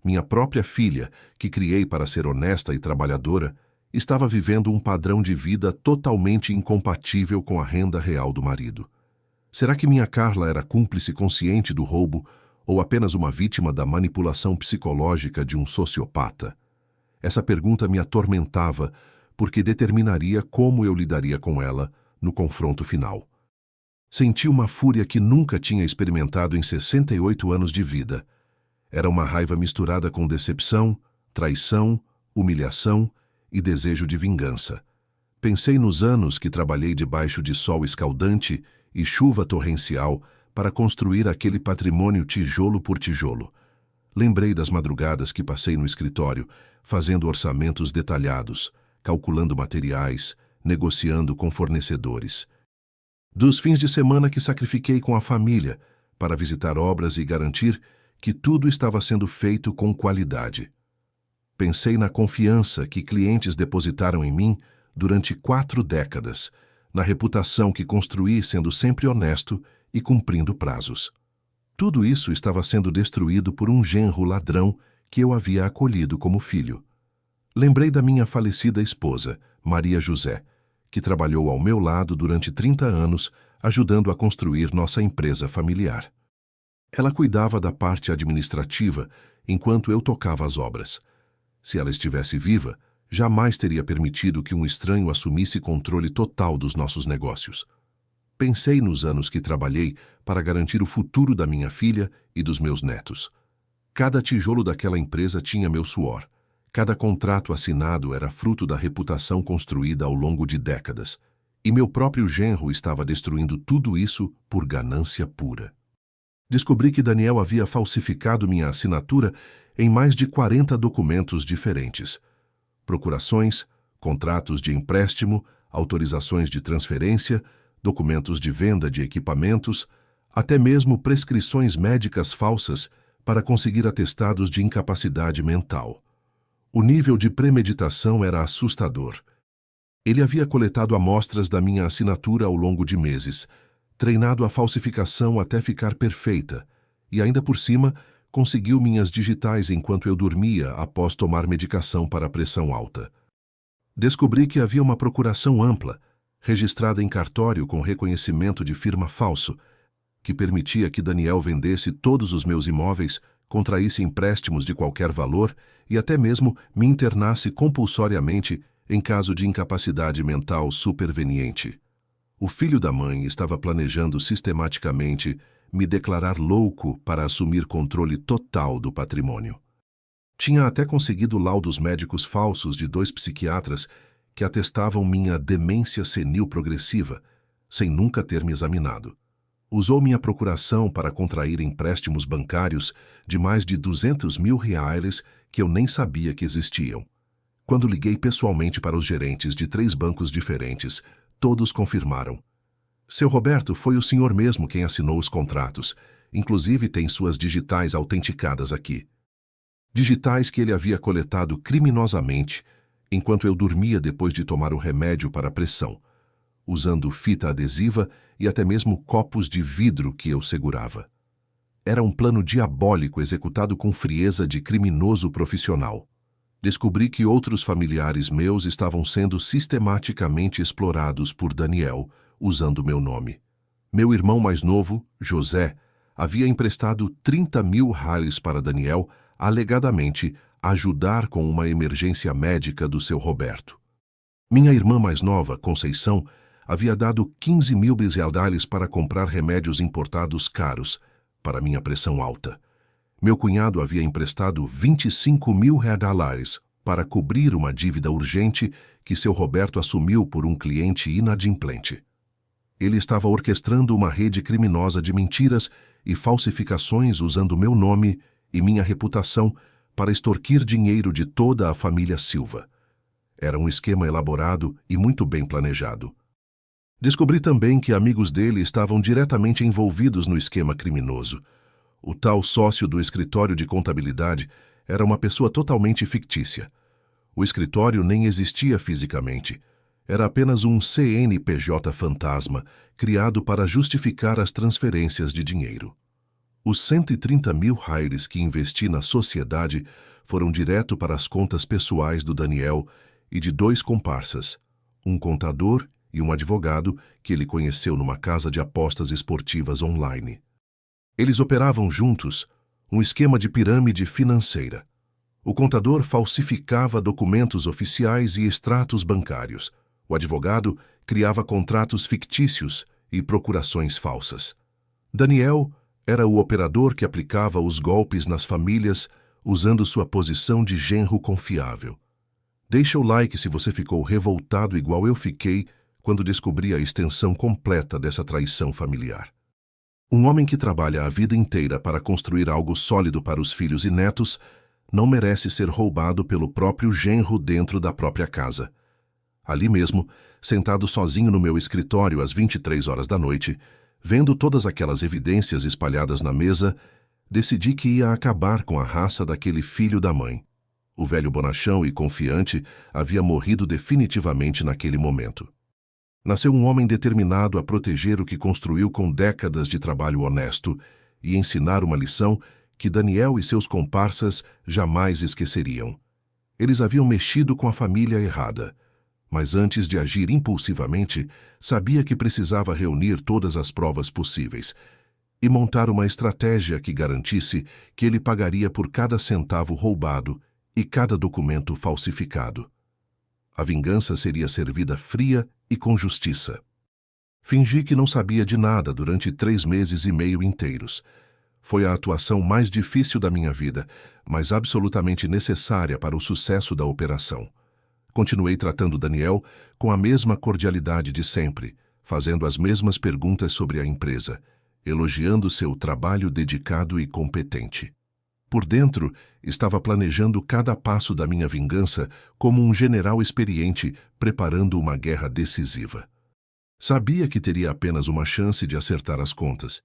Speaker 1: Minha própria filha, que criei para ser honesta e trabalhadora, estava vivendo um padrão de vida totalmente incompatível com a renda real do marido. Será que minha Carla era cúmplice consciente do roubo ou apenas uma vítima da manipulação psicológica de um sociopata? Essa pergunta me atormentava porque determinaria como eu lidaria com ela no confronto final. Senti uma fúria que nunca tinha experimentado em 68 anos de vida. Era uma raiva misturada com decepção, traição, humilhação e desejo de vingança. Pensei nos anos que trabalhei debaixo de sol escaldante e chuva torrencial para construir aquele patrimônio tijolo por tijolo. Lembrei das madrugadas que passei no escritório, fazendo orçamentos detalhados, calculando materiais, negociando com fornecedores. Dos fins de semana que sacrifiquei com a família para visitar obras e garantir que tudo estava sendo feito com qualidade. Pensei na confiança que clientes depositaram em mim durante 4 décadas, na reputação que construí sendo sempre honesto e cumprindo prazos. Tudo isso estava sendo destruído por um genro ladrão que eu havia acolhido como filho. Lembrei da minha falecida esposa, Maria José, que trabalhou ao meu lado durante 30 anos, ajudando a construir nossa empresa familiar. Ela cuidava da parte administrativa enquanto eu tocava as obras. Se ela estivesse viva, jamais teria permitido que um estranho assumisse controle total dos nossos negócios. Pensei nos anos que trabalhei para garantir o futuro da minha filha e dos meus netos. Cada tijolo daquela empresa tinha meu suor. Cada contrato assinado era fruto da reputação construída ao longo de décadas. E meu próprio genro estava destruindo tudo isso por ganância pura. Descobri que Daniel havia falsificado minha assinatura em mais de 40 documentos diferentes. Procurações, contratos de empréstimo, autorizações de transferência, documentos de venda de equipamentos, até mesmo prescrições médicas falsas para conseguir atestados de incapacidade mental. O nível de premeditação era assustador. Ele havia coletado amostras da minha assinatura ao longo de meses, treinado a falsificação até ficar perfeita, e ainda por cima conseguiu minhas digitais enquanto eu dormia após tomar medicação para a pressão alta. Descobri que havia uma procuração ampla, registrada em cartório com reconhecimento de firma falso, que permitia que Daniel vendesse todos os meus imóveis, contraísse empréstimos de qualquer valor e até mesmo me internasse compulsoriamente em caso de incapacidade mental superveniente. O filho da mãe estava planejando sistematicamente me declarar louco para assumir controle total do patrimônio. Tinha até conseguido laudos médicos falsos de 2 psiquiatras que atestavam minha demência senil progressiva, sem nunca ter me examinado. Usou minha procuração para contrair empréstimos bancários de mais de R$200 mil que eu nem sabia que existiam. Quando liguei pessoalmente para os gerentes de 3 bancos diferentes, todos confirmaram. Seu Roberto, foi o senhor mesmo quem assinou os contratos, inclusive tem suas digitais autenticadas aqui. Digitais que ele havia coletado criminosamente enquanto eu dormia depois de tomar o remédio para a pressão, usando fita adesiva e até mesmo copos de vidro que eu segurava. Era um plano diabólico executado com frieza de criminoso profissional. Descobri que outros familiares meus estavam sendo sistematicamente explorados por Daniel, usando meu nome. Meu irmão mais novo, José, havia emprestado R$30 mil para Daniel, alegadamente ajudar com uma emergência médica do seu Roberto. Minha irmã mais nova, Conceição, havia dado R$15 mil para comprar remédios importados caros para minha pressão alta. Meu cunhado havia emprestado R$25 mil para cobrir uma dívida urgente que seu Roberto assumiu por um cliente inadimplente. Ele estava orquestrando uma rede criminosa de mentiras e falsificações usando meu nome e minha reputação para extorquir dinheiro de toda a família Silva. Era um esquema elaborado e muito bem planejado. Descobri também que amigos dele estavam diretamente envolvidos no esquema criminoso. O tal sócio do escritório de contabilidade era uma pessoa totalmente fictícia. O escritório nem existia fisicamente. Era apenas um CNPJ fantasma, criado para justificar as transferências de dinheiro. Os R$130 mil que investi na sociedade foram direto para as contas pessoais do Daniel e de 2 comparsas, um contador e um advogado que ele conheceu numa casa de apostas esportivas online. Eles operavam juntos um esquema de pirâmide financeira. O contador falsificava documentos oficiais e extratos bancários. O advogado criava contratos fictícios e procurações falsas. Daniel era o operador que aplicava os golpes nas famílias usando sua posição de genro confiável. Deixa o like se você ficou revoltado igual eu fiquei quando descobri a extensão completa dessa traição familiar. Um homem que trabalha a vida inteira para construir algo sólido para os filhos e netos não merece ser roubado pelo próprio genro dentro da própria casa. Ali mesmo, sentado sozinho no meu escritório às 23 horas da noite, vendo todas aquelas evidências espalhadas na mesa, decidi que ia acabar com a raça daquele filho da mãe. O velho bonachão e confiante havia morrido definitivamente naquele momento. Nasceu um homem determinado a proteger o que construiu com décadas de trabalho honesto e ensinar uma lição que Daniel e seus comparsas jamais esqueceriam. Eles haviam mexido com a família errada, mas antes de agir impulsivamente, sabia que precisava reunir todas as provas possíveis e montar uma estratégia que garantisse que ele pagaria por cada centavo roubado e cada documento falsificado. A vingança seria servida fria e com justiça. Fingi que não sabia de nada durante 3 meses e meio inteiros. Foi a atuação mais difícil da minha vida, mas absolutamente necessária para o sucesso da operação. Continuei tratando Daniel com a mesma cordialidade de sempre, fazendo as mesmas perguntas sobre a empresa, elogiando seu trabalho dedicado e competente. Por dentro, estava planejando cada passo da minha vingança como um general experiente preparando uma guerra decisiva. Sabia que teria apenas uma chance de acertar as contas,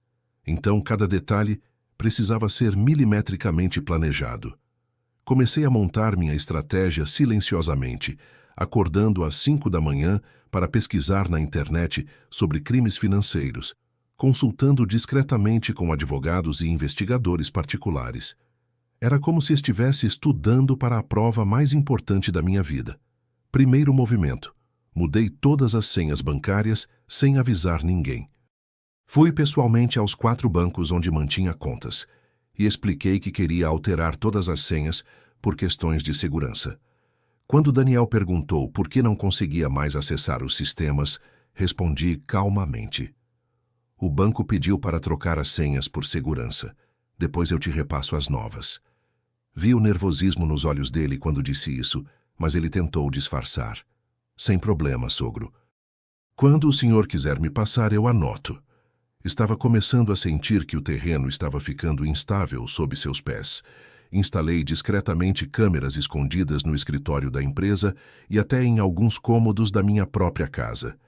Speaker 1: então cada detalhe precisava ser milimetricamente planejado. Comecei a montar minha estratégia silenciosamente, acordando às 5 da manhã para pesquisar na internet sobre crimes financeiros, consultando discretamente com advogados e investigadores particulares. Era como se estivesse estudando para a prova mais importante da minha vida. Primeiro movimento. Mudei todas as senhas bancárias sem avisar ninguém. Fui pessoalmente aos 4 bancos onde mantinha contas e expliquei que queria alterar todas as senhas por questões de segurança. Quando Daniel perguntou por que não conseguia mais acessar os sistemas, respondi calmamente. O banco pediu para trocar as senhas por segurança. Depois eu te repasso as novas. Vi o nervosismo nos olhos dele quando disse isso, mas ele tentou disfarçar. Sem problema, sogro. Quando o senhor quiser me passar, eu anoto. Estava começando a sentir que o terreno estava ficando instável sob seus pés. Instalei discretamente câmeras escondidas no escritório da empresa e até em alguns cômodos da minha própria casa.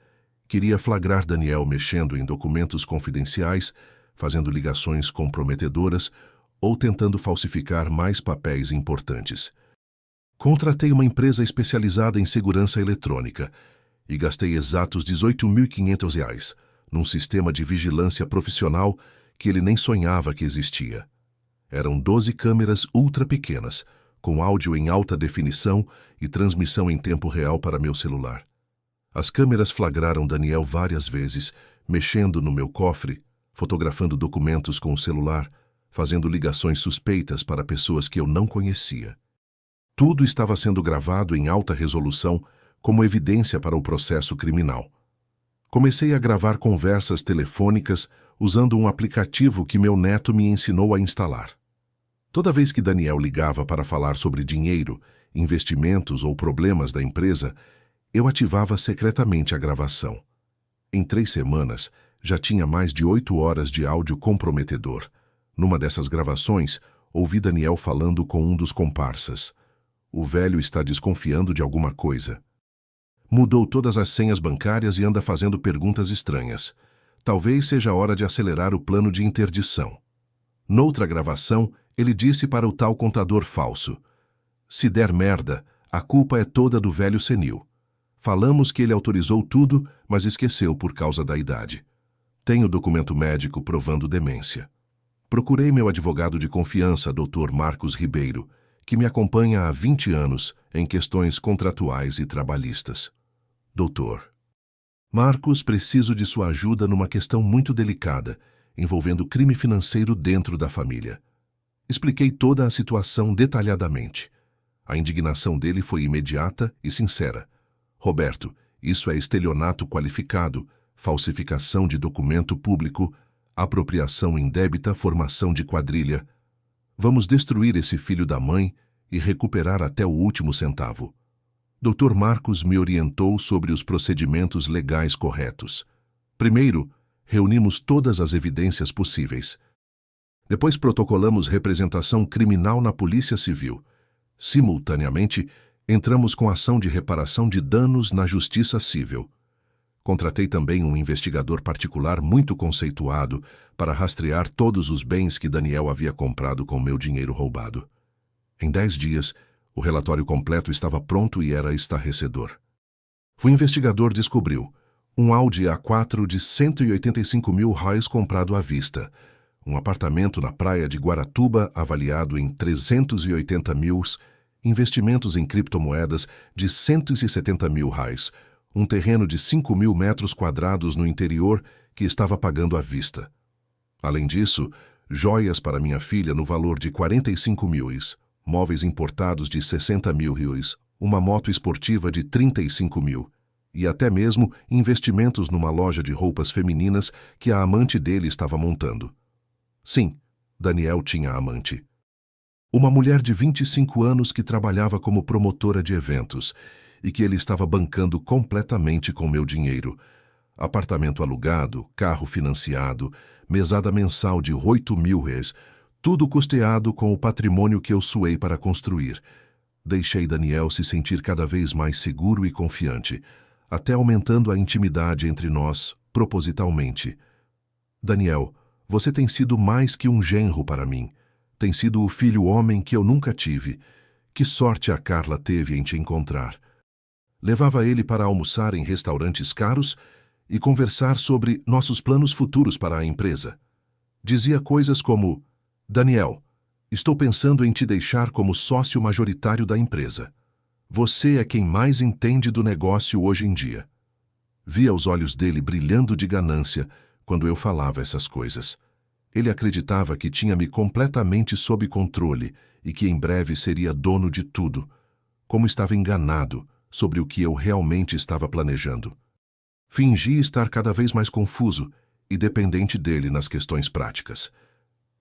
Speaker 1: Queria flagrar Daniel mexendo em documentos confidenciais, fazendo ligações comprometedoras ou tentando falsificar mais papéis importantes. Contratei uma empresa especializada em segurança eletrônica e gastei exatos R$18.500 num sistema de vigilância profissional que ele nem sonhava que existia. Eram 12 câmeras ultra pequenas, com áudio em alta definição e transmissão em tempo real para meu celular. As câmeras flagraram Daniel várias vezes, mexendo no meu cofre, fotografando documentos com o celular, fazendo ligações suspeitas para pessoas que eu não conhecia. Tudo estava sendo gravado em alta resolução como evidência para o processo criminal. Comecei a gravar conversas telefônicas usando um aplicativo que meu neto me ensinou a instalar. Toda vez que Daniel ligava para falar sobre dinheiro, investimentos ou problemas da empresa, eu ativava secretamente a gravação. Em 3 semanas, já tinha mais de 8 horas de áudio comprometedor. Numa dessas gravações, ouvi Daniel falando com um dos comparsas. O velho está desconfiando de alguma coisa. Mudou todas as senhas bancárias e anda fazendo perguntas estranhas. Talvez seja a hora de acelerar o plano de interdição. Noutra gravação, ele disse para o tal contador falso: se der merda, a culpa é toda do velho senil. Falamos que ele autorizou tudo, mas esqueceu por causa da idade. Tenho documento médico provando demência. Procurei meu advogado de confiança, Dr. Marcos Ribeiro, que me acompanha há 20 anos em questões contratuais e trabalhistas. Doutor Marcos, preciso de sua ajuda numa questão muito delicada, envolvendo crime financeiro dentro da família. Expliquei toda a situação detalhadamente. A indignação dele foi imediata e sincera. Roberto, isso é estelionato qualificado, falsificação de documento público, apropriação indébita, formação de quadrilha. Vamos destruir esse filho da mãe e recuperar até o último centavo. Dr. Marcos me orientou sobre os procedimentos legais corretos. Primeiro, reunimos todas as evidências possíveis. Depois protocolamos representação criminal na Polícia Civil. Simultaneamente, entramos com ação de reparação de danos na Justiça Civil. Contratei também um investigador particular muito conceituado para rastrear todos os bens que Daniel havia comprado com meu dinheiro roubado. Em 10 dias, o relatório completo estava pronto e era estarrecedor. O investigador descobriu um Audi A4 de R$185 mil comprado à vista, um apartamento na praia de Guaratuba avaliado em R$380 mil, investimentos em criptomoedas de R$170 mil, um terreno de 5 mil metros quadrados no interior que estava pagando à vista. Além disso, joias para minha filha no valor de 45 mil, móveis importados de 60 mil, uma moto esportiva de 35 mil. e até mesmo investimentos numa loja de roupas femininas que a amante dele estava montando. Sim, Daniel tinha amante. Uma mulher de 25 anos que trabalhava como promotora de eventos e que ele estava bancando completamente com meu dinheiro. Apartamento alugado, carro financiado, mesada mensal de 8.000 reais, tudo custeado com o patrimônio que eu suei para construir. Deixei Daniel se sentir cada vez mais seguro e confiante, até aumentando a intimidade entre nós, propositalmente. Daniel, você tem sido mais que um genro para mim. Tem sido o filho homem que eu nunca tive. Que sorte a Carla teve em te encontrar. Levava ele para almoçar em restaurantes caros e conversar sobre nossos planos futuros para a empresa. Dizia coisas como: Daniel, estou pensando em te deixar como sócio majoritário da empresa. Você é quem mais entende do negócio hoje em dia. Via os olhos dele brilhando de ganância quando eu falava essas coisas. Ele acreditava que tinha-me completamente sob controle e que em breve seria dono de tudo. Como estava enganado sobre o que eu realmente estava planejando. Fingi estar cada vez mais confuso e dependente dele nas questões práticas.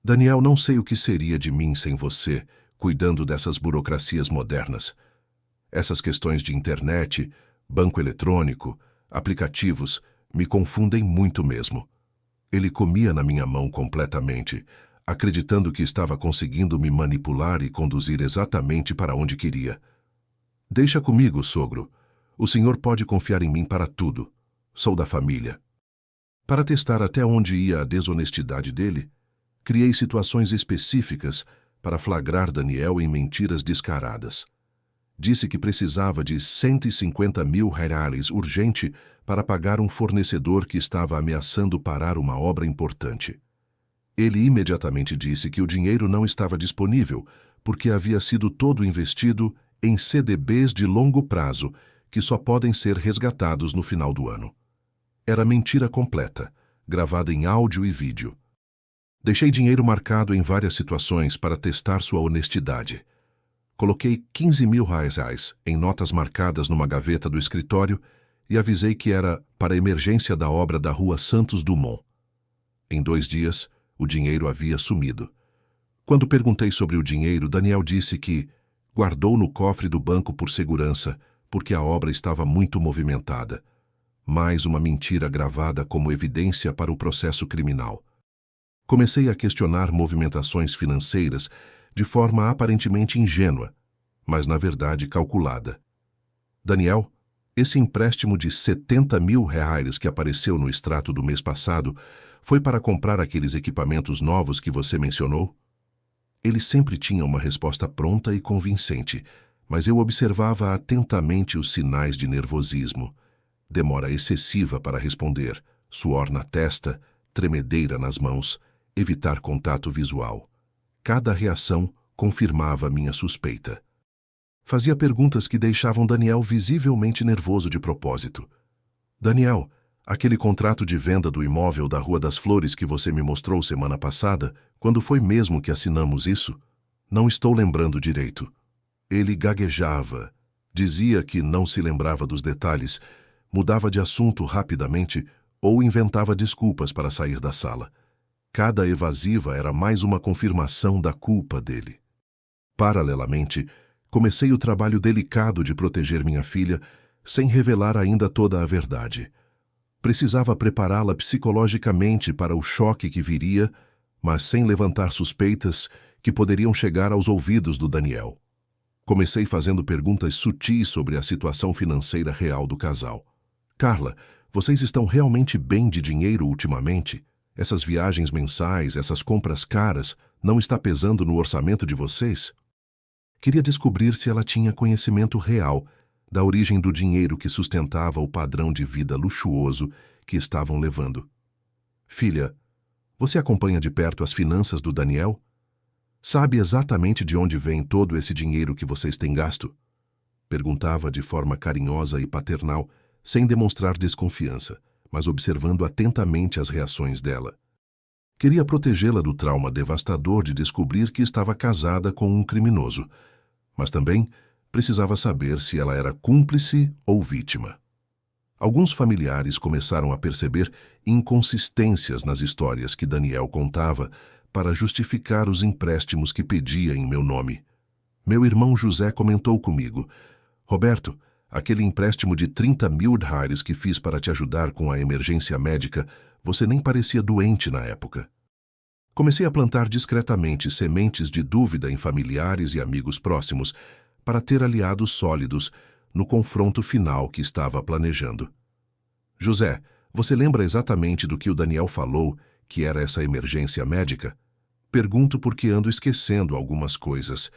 Speaker 1: Daniel, não sei o que seria de mim sem você, cuidando dessas burocracias modernas. Essas questões de internet, banco eletrônico, aplicativos, me confundem muito mesmo. Ele comia na minha mão completamente, acreditando que estava conseguindo me manipular e conduzir exatamente para onde queria. Deixa comigo, sogro. O senhor pode confiar em mim para tudo. Sou da família. Para testar até onde ia a desonestidade dele, criei situações específicas para flagrar Daniel em mentiras descaradas. Disse que precisava de 150.000 reais urgente para pagar um fornecedor que estava ameaçando parar uma obra importante. Ele imediatamente disse que o dinheiro não estava disponível porque havia sido todo investido em CDBs de longo prazo que só podem ser resgatados no final do ano. Era mentira completa, gravada em áudio e vídeo. Deixei dinheiro marcado em várias situações para testar sua honestidade. Coloquei 15.000 reais em notas marcadas numa gaveta do escritório e avisei que era para a emergência da obra da Rua Santos Dumont. Em 2 dias, o dinheiro havia sumido. Quando perguntei sobre o dinheiro, Daniel disse que guardou no cofre do banco por segurança, porque a obra estava muito movimentada. Mais uma mentira gravada como evidência para o processo criminal. Comecei a questionar movimentações financeiras de forma aparentemente ingênua, mas na verdade calculada. Daniel, esse empréstimo de 70.000 reais que apareceu no extrato do mês passado foi para comprar aqueles equipamentos novos que você mencionou? Ele sempre tinha uma resposta pronta e convincente, mas eu observava atentamente os sinais de nervosismo. Demora excessiva para responder, suor na testa, tremedeira nas mãos, evitar contato visual. Cada reação confirmava minha suspeita. Fazia perguntas que deixavam Daniel visivelmente nervoso de propósito. Daniel, aquele contrato de venda do imóvel da Rua das Flores que você me mostrou semana passada, quando foi mesmo que assinamos isso? Não estou lembrando direito. Ele gaguejava, dizia que não se lembrava dos detalhes, mudava de assunto rapidamente ou inventava desculpas para sair da sala. Cada evasiva era mais uma confirmação da culpa dele. Paralelamente, comecei o trabalho delicado de proteger minha filha, sem revelar ainda toda a verdade. Precisava prepará-la psicologicamente para o choque que viria, mas sem levantar suspeitas que poderiam chegar aos ouvidos do Daniel. Comecei fazendo perguntas sutis sobre a situação financeira real do casal. Carla, vocês estão realmente bem de dinheiro ultimamente? Essas viagens mensais, essas compras caras, não está pesando no orçamento de vocês? Queria descobrir se ela tinha conhecimento real da origem do dinheiro que sustentava o padrão de vida luxuoso que estavam levando. Filha, você acompanha de perto as finanças do Daniel? Sabe exatamente de onde vem todo esse dinheiro que vocês têm gasto? Perguntava de forma carinhosa e paternal, sem demonstrar desconfiança, mas observando atentamente as reações dela. Queria protegê-la do trauma devastador de descobrir que estava casada com um criminoso, mas também precisava saber se ela era cúmplice ou vítima. Alguns familiares começaram a perceber inconsistências nas histórias que Daniel contava para justificar os empréstimos que pedia em meu nome. Meu irmão José comentou comigo: Roberto, aquele empréstimo de 30 mil reais que fiz para te ajudar com a emergência médica, você nem parecia doente na época. Comecei a plantar discretamente sementes de dúvida em familiares e amigos próximos para ter aliados sólidos no confronto final que estava planejando. José, você lembra exatamente do que o Daniel falou que era essa emergência médica? Pergunto porque ando esquecendo algumas coisas.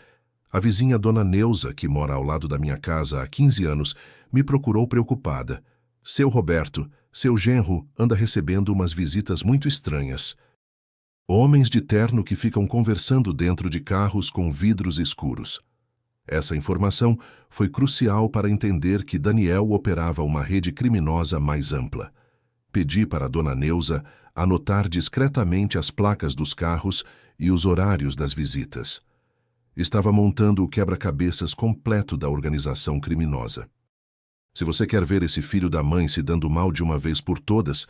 Speaker 1: A vizinha Dona Neuza, que mora ao lado da minha casa há 15 anos, me procurou preocupada. Seu Roberto, seu genro, anda recebendo umas visitas muito estranhas. Homens de terno que ficam conversando dentro de carros com vidros escuros. Essa informação foi crucial para entender que Daniel operava uma rede criminosa mais ampla. Pedi para Dona Neuza anotar discretamente as placas dos carros e os horários das visitas. Estava montando o quebra-cabeças completo da organização criminosa. Se você quer ver esse filho da mãe se dando mal de uma vez por todas,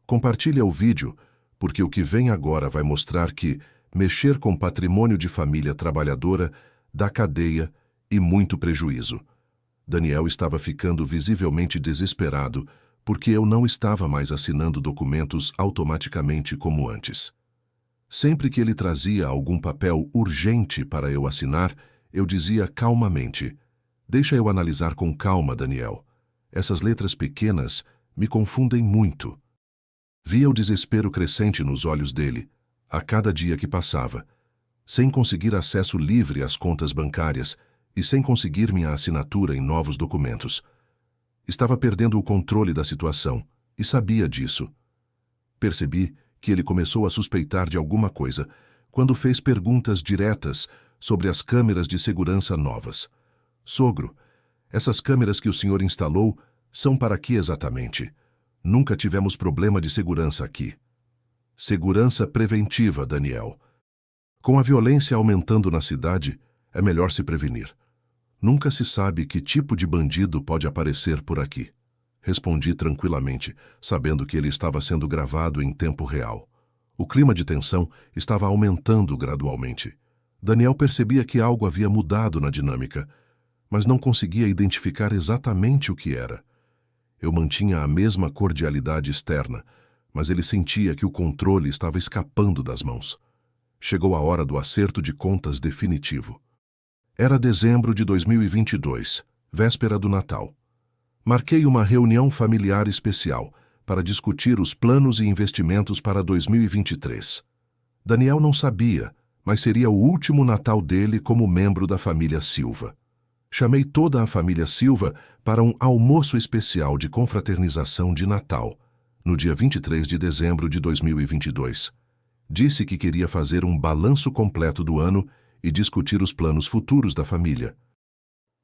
Speaker 1: compartilhe o vídeo, porque o que vem agora vai mostrar que mexer com patrimônio de família trabalhadora dá cadeia e muito prejuízo. Daniel estava ficando visivelmente desesperado porque eu não estava mais assinando documentos automaticamente como antes. Sempre que ele trazia algum papel urgente para eu assinar, eu dizia calmamente: deixa eu analisar com calma, Daniel. Essas letras pequenas me confundem muito. Via o desespero crescente nos olhos dele, a cada dia que passava, sem conseguir acesso livre às contas bancárias e sem conseguir minha assinatura em novos documentos. Estava perdendo o controle da situação e sabia disso. Percebi que ele começou a suspeitar de alguma coisa quando fez perguntas diretas sobre as câmeras de segurança novas. Sogro, essas câmeras que o senhor instalou são para quê exatamente? Nunca tivemos problema de segurança aqui. Segurança preventiva, Daniel. Com a violência aumentando na cidade, é melhor se prevenir. Nunca se sabe que tipo de bandido pode aparecer por aqui. Respondi tranquilamente, sabendo que ele estava sendo gravado em tempo real. O clima de tensão estava aumentando gradualmente. Daniel percebia que algo havia mudado na dinâmica, mas não conseguia identificar exatamente o que era. Eu mantinha a mesma cordialidade externa, mas ele sentia que o controle estava escapando das mãos. Chegou a hora do acerto de contas definitivo. Era dezembro de 2022, véspera do Natal. Marquei uma reunião familiar especial para discutir os planos e investimentos para 2023. Daniel não sabia, mas seria o último Natal dele como membro da família Silva. Chamei toda a família Silva para um almoço especial de confraternização de Natal, no dia 23 de dezembro de 2022. Disse que queria fazer um balanço completo do ano e discutir os planos futuros da família.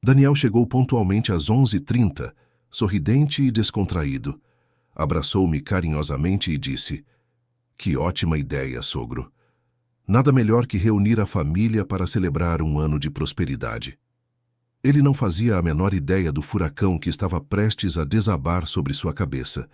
Speaker 1: Daniel chegou pontualmente às 11h30, sorridente e descontraído. Abraçou-me carinhosamente e disse: que ótima ideia, sogro. Nada melhor que reunir a família para celebrar um ano de prosperidade. Ele não fazia a menor ideia do furacão que estava prestes a desabar sobre sua cabeça.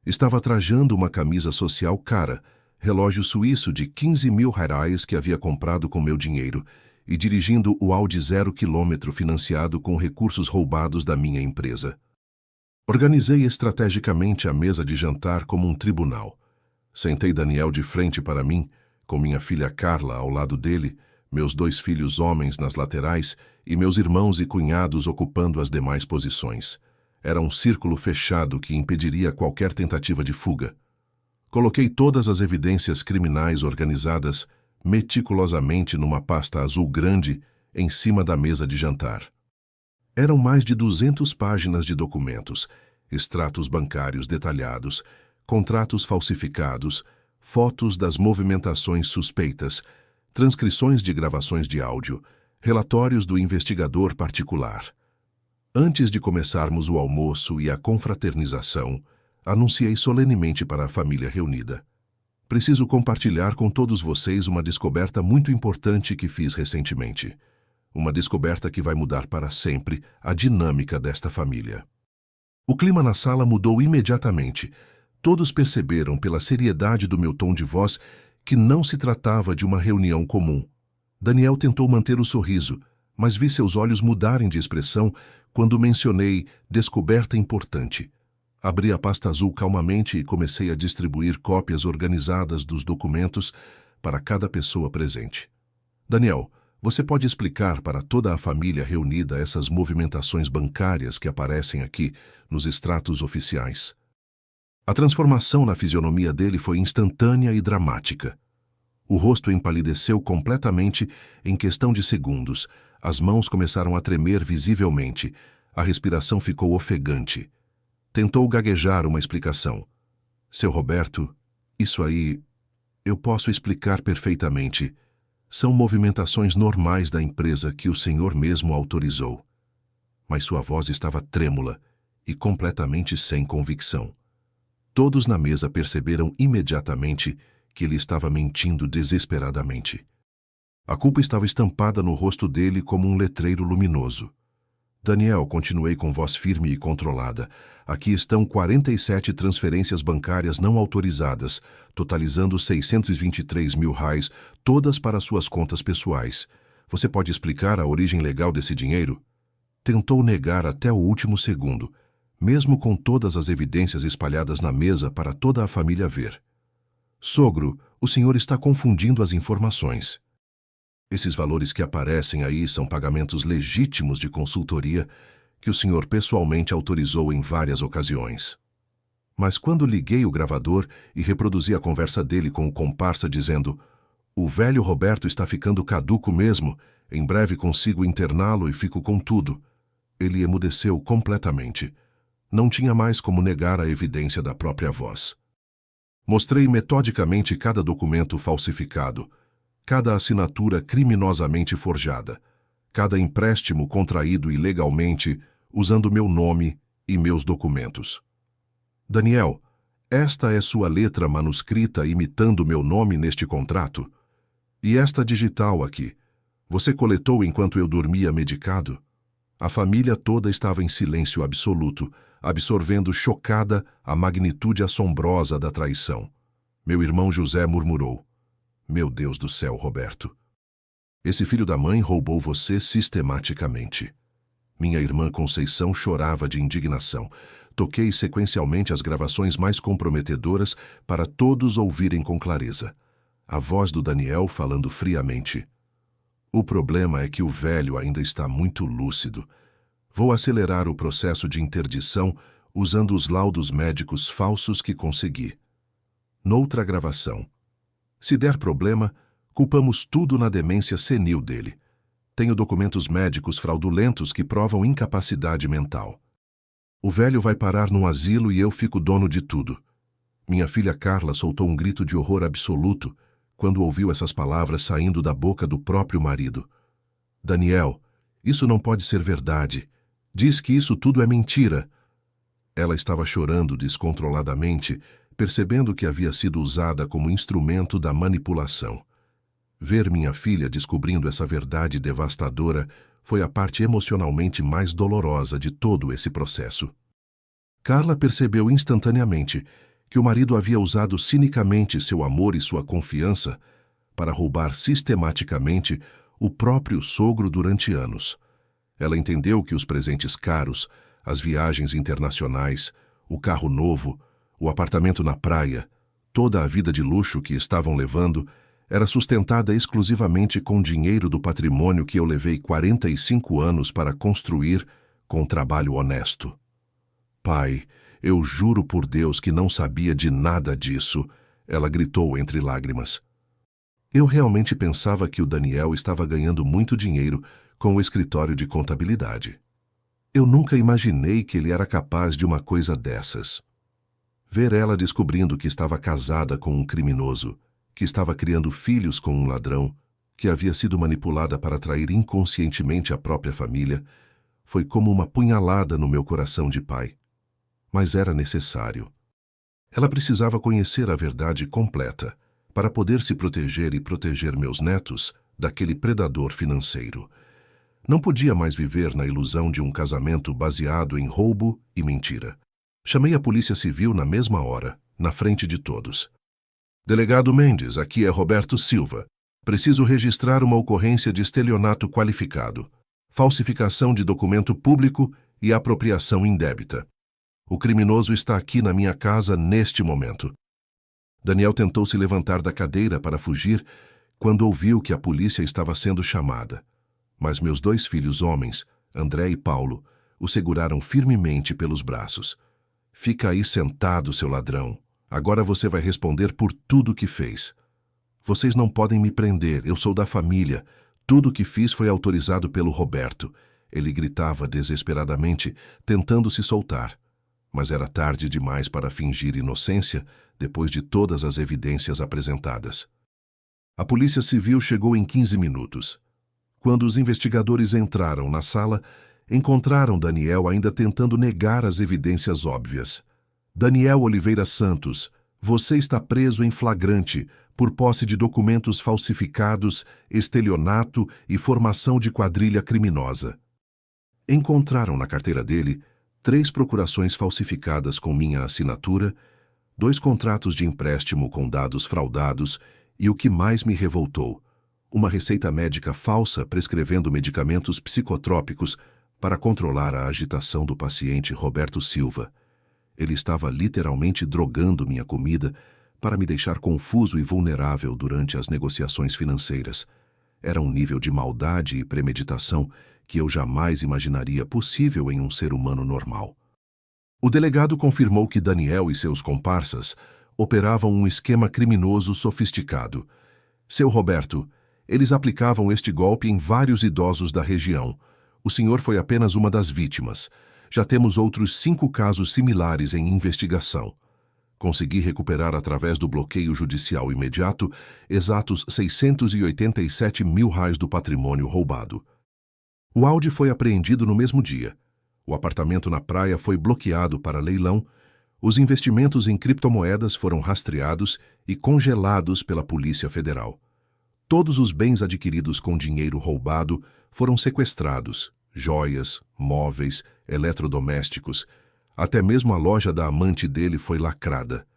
Speaker 1: Estava trajando uma camisa social cara, relógio suíço de 15 mil reais que havia comprado com meu dinheiro e dirigindo o Audi 0 km financiado com recursos roubados da minha empresa. Organizei estrategicamente a mesa de jantar como um tribunal. Sentei Daniel de frente para mim, com minha filha Carla ao lado dele, meus 2 filhos homens nas laterais e meus irmãos e cunhados ocupando as demais posições. Era um círculo fechado que impediria qualquer tentativa de fuga. Coloquei todas as evidências criminais organizadas meticulosamente numa pasta azul grande em cima da mesa de jantar. Eram mais de 200 páginas de documentos, extratos bancários detalhados, contratos falsificados, fotos das movimentações suspeitas, transcrições de gravações de áudio, relatórios do investigador particular. Antes de começarmos o almoço e a confraternização, anunciei solenemente para a família reunida: preciso compartilhar com todos vocês uma descoberta muito importante que fiz recentemente. Uma descoberta que vai mudar para sempre a dinâmica desta família. O clima na sala mudou imediatamente. Todos perceberam pela seriedade do meu tom de voz que não se tratava de uma reunião comum. Daniel tentou manter o sorriso, mas vi seus olhos mudarem de expressão quando mencionei descoberta importante. Abri a pasta azul calmamente e comecei a distribuir cópias organizadas dos documentos para cada pessoa presente. Daniel, você pode explicar para toda a família reunida essas movimentações bancárias que aparecem aqui nos extratos oficiais? A transformação na fisionomia dele foi instantânea e dramática. O rosto empalideceu completamente em questão de segundos. As mãos começaram a tremer visivelmente. A respiração ficou ofegante. Tentou gaguejar uma explicação. Seu Roberto, isso aí eu posso explicar perfeitamente. São movimentações normais da empresa que o senhor mesmo autorizou. Mas sua voz estava trêmula e completamente sem convicção. Todos na mesa perceberam imediatamente que ele estava mentindo desesperadamente. A culpa estava estampada no rosto dele como um letreiro luminoso. Daniel, continuei com voz firme e controlada. Aqui estão 47 transferências bancárias não autorizadas, totalizando 623 mil reais, todas para suas contas pessoais. Você pode explicar a origem legal desse dinheiro? Tentou negar até o último segundo, mesmo com todas as evidências espalhadas na mesa para toda a família ver. Sogro, o senhor está confundindo as informações. Esses valores que aparecem aí são pagamentos legítimos de consultoria que o senhor pessoalmente autorizou em várias ocasiões. Mas quando liguei o gravador e reproduzi a conversa dele com o comparsa dizendo "O velho Roberto está ficando caduco mesmo, em breve consigo interná-lo e fico com tudo", ele emudeceu completamente. Não tinha mais como negar a evidência da própria voz. Mostrei metodicamente cada documento falsificado, cada assinatura criminosamente forjada, cada empréstimo contraído ilegalmente usando meu nome e meus documentos. Daniel, esta é sua letra manuscrita imitando meu nome neste contrato? E esta digital aqui, você coletou enquanto eu dormia medicado? A família toda estava em silêncio absoluto, absorvendo chocada a magnitude assombrosa da traição. Meu irmão José murmurou: "Meu Deus do céu, Roberto. Esse filho da mãe roubou você sistematicamente." Minha irmã Conceição chorava de indignação. Toquei sequencialmente as gravações mais comprometedoras para todos ouvirem com clareza. A voz do Daniel falando friamente: "O problema é que o velho ainda está muito lúcido. Vou acelerar o processo de interdição usando os laudos médicos falsos que consegui." Noutra gravação: "Se der problema, culpamos tudo na demência senil dele. Tenho documentos médicos fraudulentos que provam incapacidade mental. O velho vai parar num asilo e eu fico dono de tudo." Minha filha Carla soltou um grito de horror absoluto quando ouviu essas palavras saindo da boca do próprio marido. "Daniel, isso não pode ser verdade. Diz que isso tudo é mentira." Ela estava chorando descontroladamente, percebendo que havia sido usada como instrumento da manipulação. Ver minha filha descobrindo essa verdade devastadora foi a parte emocionalmente mais dolorosa de todo esse processo. Carla percebeu instantaneamente que o marido havia usado cinicamente seu amor e sua confiança para roubar sistematicamente o próprio sogro durante anos. Ela entendeu que os presentes caros, as viagens internacionais, o carro novo, o apartamento na praia, toda a vida de luxo que estavam levando, era sustentada exclusivamente com dinheiro do patrimônio que eu levei 45 anos para construir com trabalho honesto. "Pai, eu juro por Deus que não sabia de nada disso", ela gritou entre lágrimas. Eu realmente pensava que o Daniel estava ganhando muito dinheiro com o escritório de contabilidade. Eu nunca imaginei que ele era capaz de uma coisa dessas. Ver ela descobrindo que estava casada com um criminoso, que estava criando filhos com um ladrão, que havia sido manipulada para atrair inconscientemente a própria família, foi como uma punhalada no meu coração de pai. Mas era necessário. Ela precisava conhecer a verdade completa para poder se proteger e proteger meus netos daquele predador financeiro. Não podia mais viver na ilusão de um casamento baseado em roubo e mentira. Chamei a Polícia Civil na mesma hora, na frente de todos. Delegado Mendes, aqui é Roberto Silva. Preciso registrar uma ocorrência de estelionato qualificado, falsificação de documento público e apropriação indébita. O criminoso está aqui na minha casa neste momento. Daniel tentou se levantar da cadeira para fugir quando ouviu que a polícia estava sendo chamada. Mas meus 2 filhos homens, André e Paulo, o seguraram firmemente pelos braços. Fica aí sentado, seu ladrão. Agora você vai responder por tudo que fez. Vocês não podem me prender, eu sou da família. Tudo o que fiz foi autorizado pelo Roberto. Ele gritava desesperadamente, tentando se soltar. Mas era tarde demais para fingir inocência depois de todas as evidências apresentadas. A Polícia Civil chegou em 15 minutos. Quando os investigadores entraram na sala, encontraram Daniel ainda tentando negar as evidências óbvias. Daniel Oliveira Santos, você está preso em flagrante por posse de documentos falsificados, estelionato e formação de quadrilha criminosa. Encontraram na carteira dele 3 procurações falsificadas com minha assinatura, 2 contratos de empréstimo com dados fraudados e o que mais me revoltou, uma receita médica falsa prescrevendo medicamentos psicotrópicos para controlar a agitação do paciente Roberto Silva. Ele estava literalmente drogando minha comida para me deixar confuso e vulnerável durante as negociações financeiras. Era um nível de maldade e premeditação que eu jamais imaginaria possível em um ser humano normal. O delegado confirmou que Daniel e seus comparsas operavam um esquema criminoso sofisticado. Seu Roberto, eles aplicavam este golpe em vários idosos da região. O senhor foi apenas uma das vítimas. Já temos outros 5 casos similares em investigação. Consegui recuperar através do bloqueio judicial imediato exatos R$687 mil do patrimônio roubado. O Audi foi apreendido no mesmo dia. O apartamento na praia foi bloqueado para leilão. Os investimentos em criptomoedas foram rastreados e congelados pela Polícia Federal. Todos os bens adquiridos com dinheiro roubado foram sequestrados, joias, móveis, eletrodomésticos, até mesmo a loja da amante dele foi lacrada.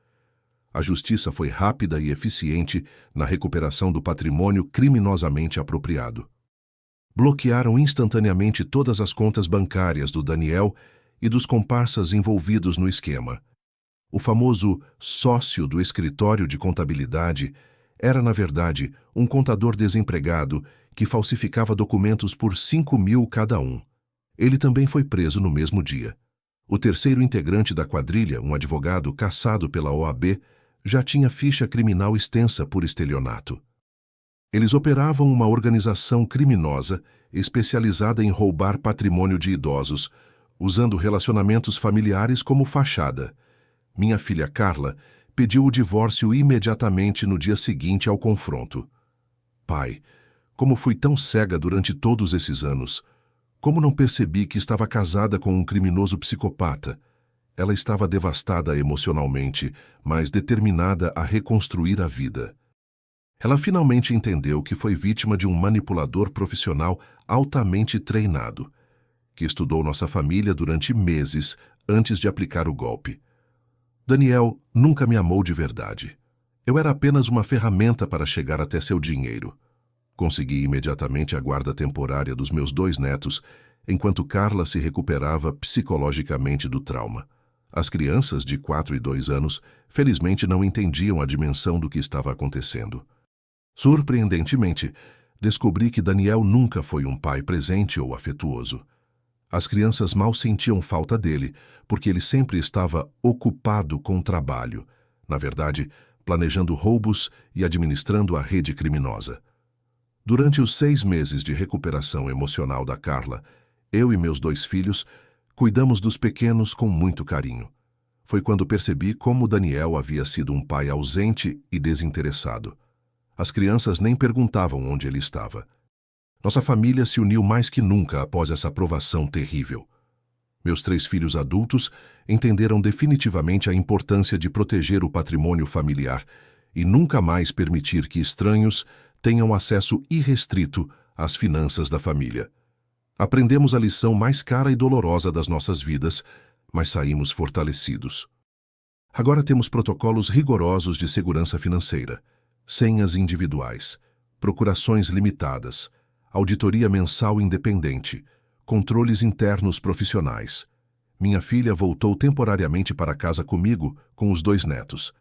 Speaker 1: A justiça foi rápida e eficiente na recuperação do patrimônio criminosamente apropriado. Bloquearam instantaneamente todas as contas bancárias do Daniel e dos comparsas envolvidos no esquema. O famoso sócio do escritório de contabilidade era, na verdade, um contador desempregado que falsificava documentos por 5 mil cada um. Ele também foi preso no mesmo dia. O terceiro integrante da quadrilha, um advogado cassado pela OAB, já tinha ficha criminal extensa por estelionato. Eles operavam uma organização criminosa especializada em roubar patrimônio de idosos, usando relacionamentos familiares como fachada. Minha filha Carla pediu o divórcio imediatamente no dia seguinte ao confronto. Pai, como fui tão cega durante todos esses anos? Como não percebi que estava casada com um criminoso psicopata? Ela estava devastada emocionalmente, mas determinada a reconstruir a vida. Ela finalmente entendeu que foi vítima de um manipulador profissional altamente treinado, que estudou nossa família durante meses antes de aplicar o golpe. Daniel nunca me amou de verdade. Eu era apenas uma ferramenta para chegar até seu dinheiro. Consegui imediatamente a guarda temporária dos meus 2 netos, enquanto Carla se recuperava psicologicamente do trauma. As crianças de 4 e 2 anos, felizmente, não entendiam a dimensão do que estava acontecendo. Surpreendentemente, descobri que Daniel nunca foi um pai presente ou afetuoso. As crianças mal sentiam falta dele, porque ele sempre estava ocupado com trabalho, na verdade, planejando roubos e administrando a rede criminosa. Durante os 6 meses de recuperação emocional da Carla, eu e meus 2 filhos cuidamos dos pequenos com muito carinho. Foi quando percebi como Daniel havia sido um pai ausente e desinteressado. As crianças nem perguntavam onde ele estava. Nossa família se uniu mais que nunca após essa provação terrível. Meus 3 filhos adultos entenderam definitivamente a importância de proteger o patrimônio familiar e nunca mais permitir que estranhos tenham acesso irrestrito às finanças da família. Aprendemos a lição mais cara e dolorosa das nossas vidas, mas saímos fortalecidos. Agora temos protocolos rigorosos de segurança financeira, senhas individuais, procurações limitadas, auditoria mensal independente, controles internos profissionais. Minha filha voltou temporariamente para casa comigo com os 2 netos.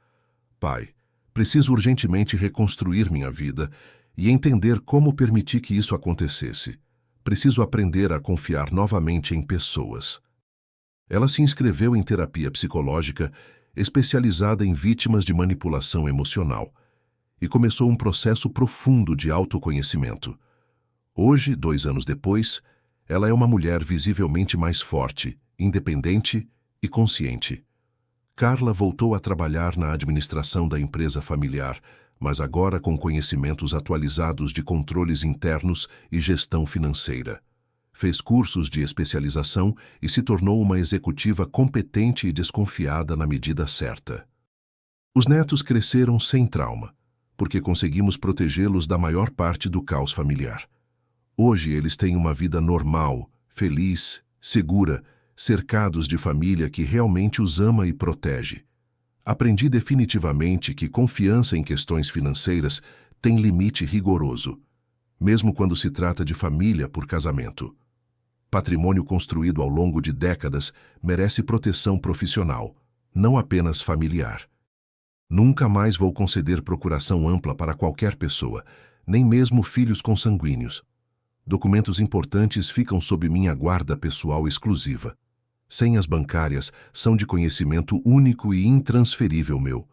Speaker 1: Pai, preciso urgentemente reconstruir minha vida e entender como permitir que isso acontecesse. Preciso aprender a confiar novamente em pessoas. Ela se inscreveu em terapia psicológica especializada em vítimas de manipulação emocional e começou um processo profundo de autoconhecimento. Hoje, 2 anos depois, ela é uma mulher visivelmente mais forte, independente e consciente. Carla voltou a trabalhar na administração da empresa familiar, mas agora com conhecimentos atualizados de controles internos e gestão financeira. Fez cursos de especialização e se tornou uma executiva competente e desconfiada na medida certa. Os netos cresceram sem trauma, porque conseguimos protegê-los da maior parte do caos familiar. Hoje eles têm uma vida normal, feliz, segura, cercados de família que realmente os ama e protege. Aprendi definitivamente que confiança em questões financeiras tem limite rigoroso, mesmo quando se trata de família por casamento. Patrimônio construído ao longo de décadas merece proteção profissional, não apenas familiar. Nunca mais vou conceder procuração ampla para qualquer pessoa, nem mesmo filhos consanguíneos. Documentos importantes ficam sob minha guarda pessoal exclusiva. Senhas bancárias são de conhecimento único e intransferível meu.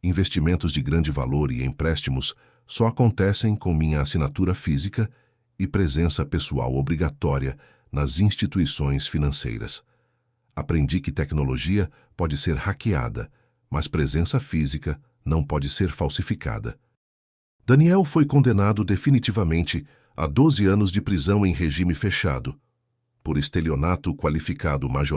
Speaker 1: Investimentos de grande valor e empréstimos só acontecem com minha assinatura física e presença pessoal obrigatória nas instituições financeiras. Aprendi que tecnologia pode ser hackeada, mas presença física não pode ser falsificada. Daniel foi condenado definitivamente a 12 anos de prisão em regime fechado, por estelionato qualificado major.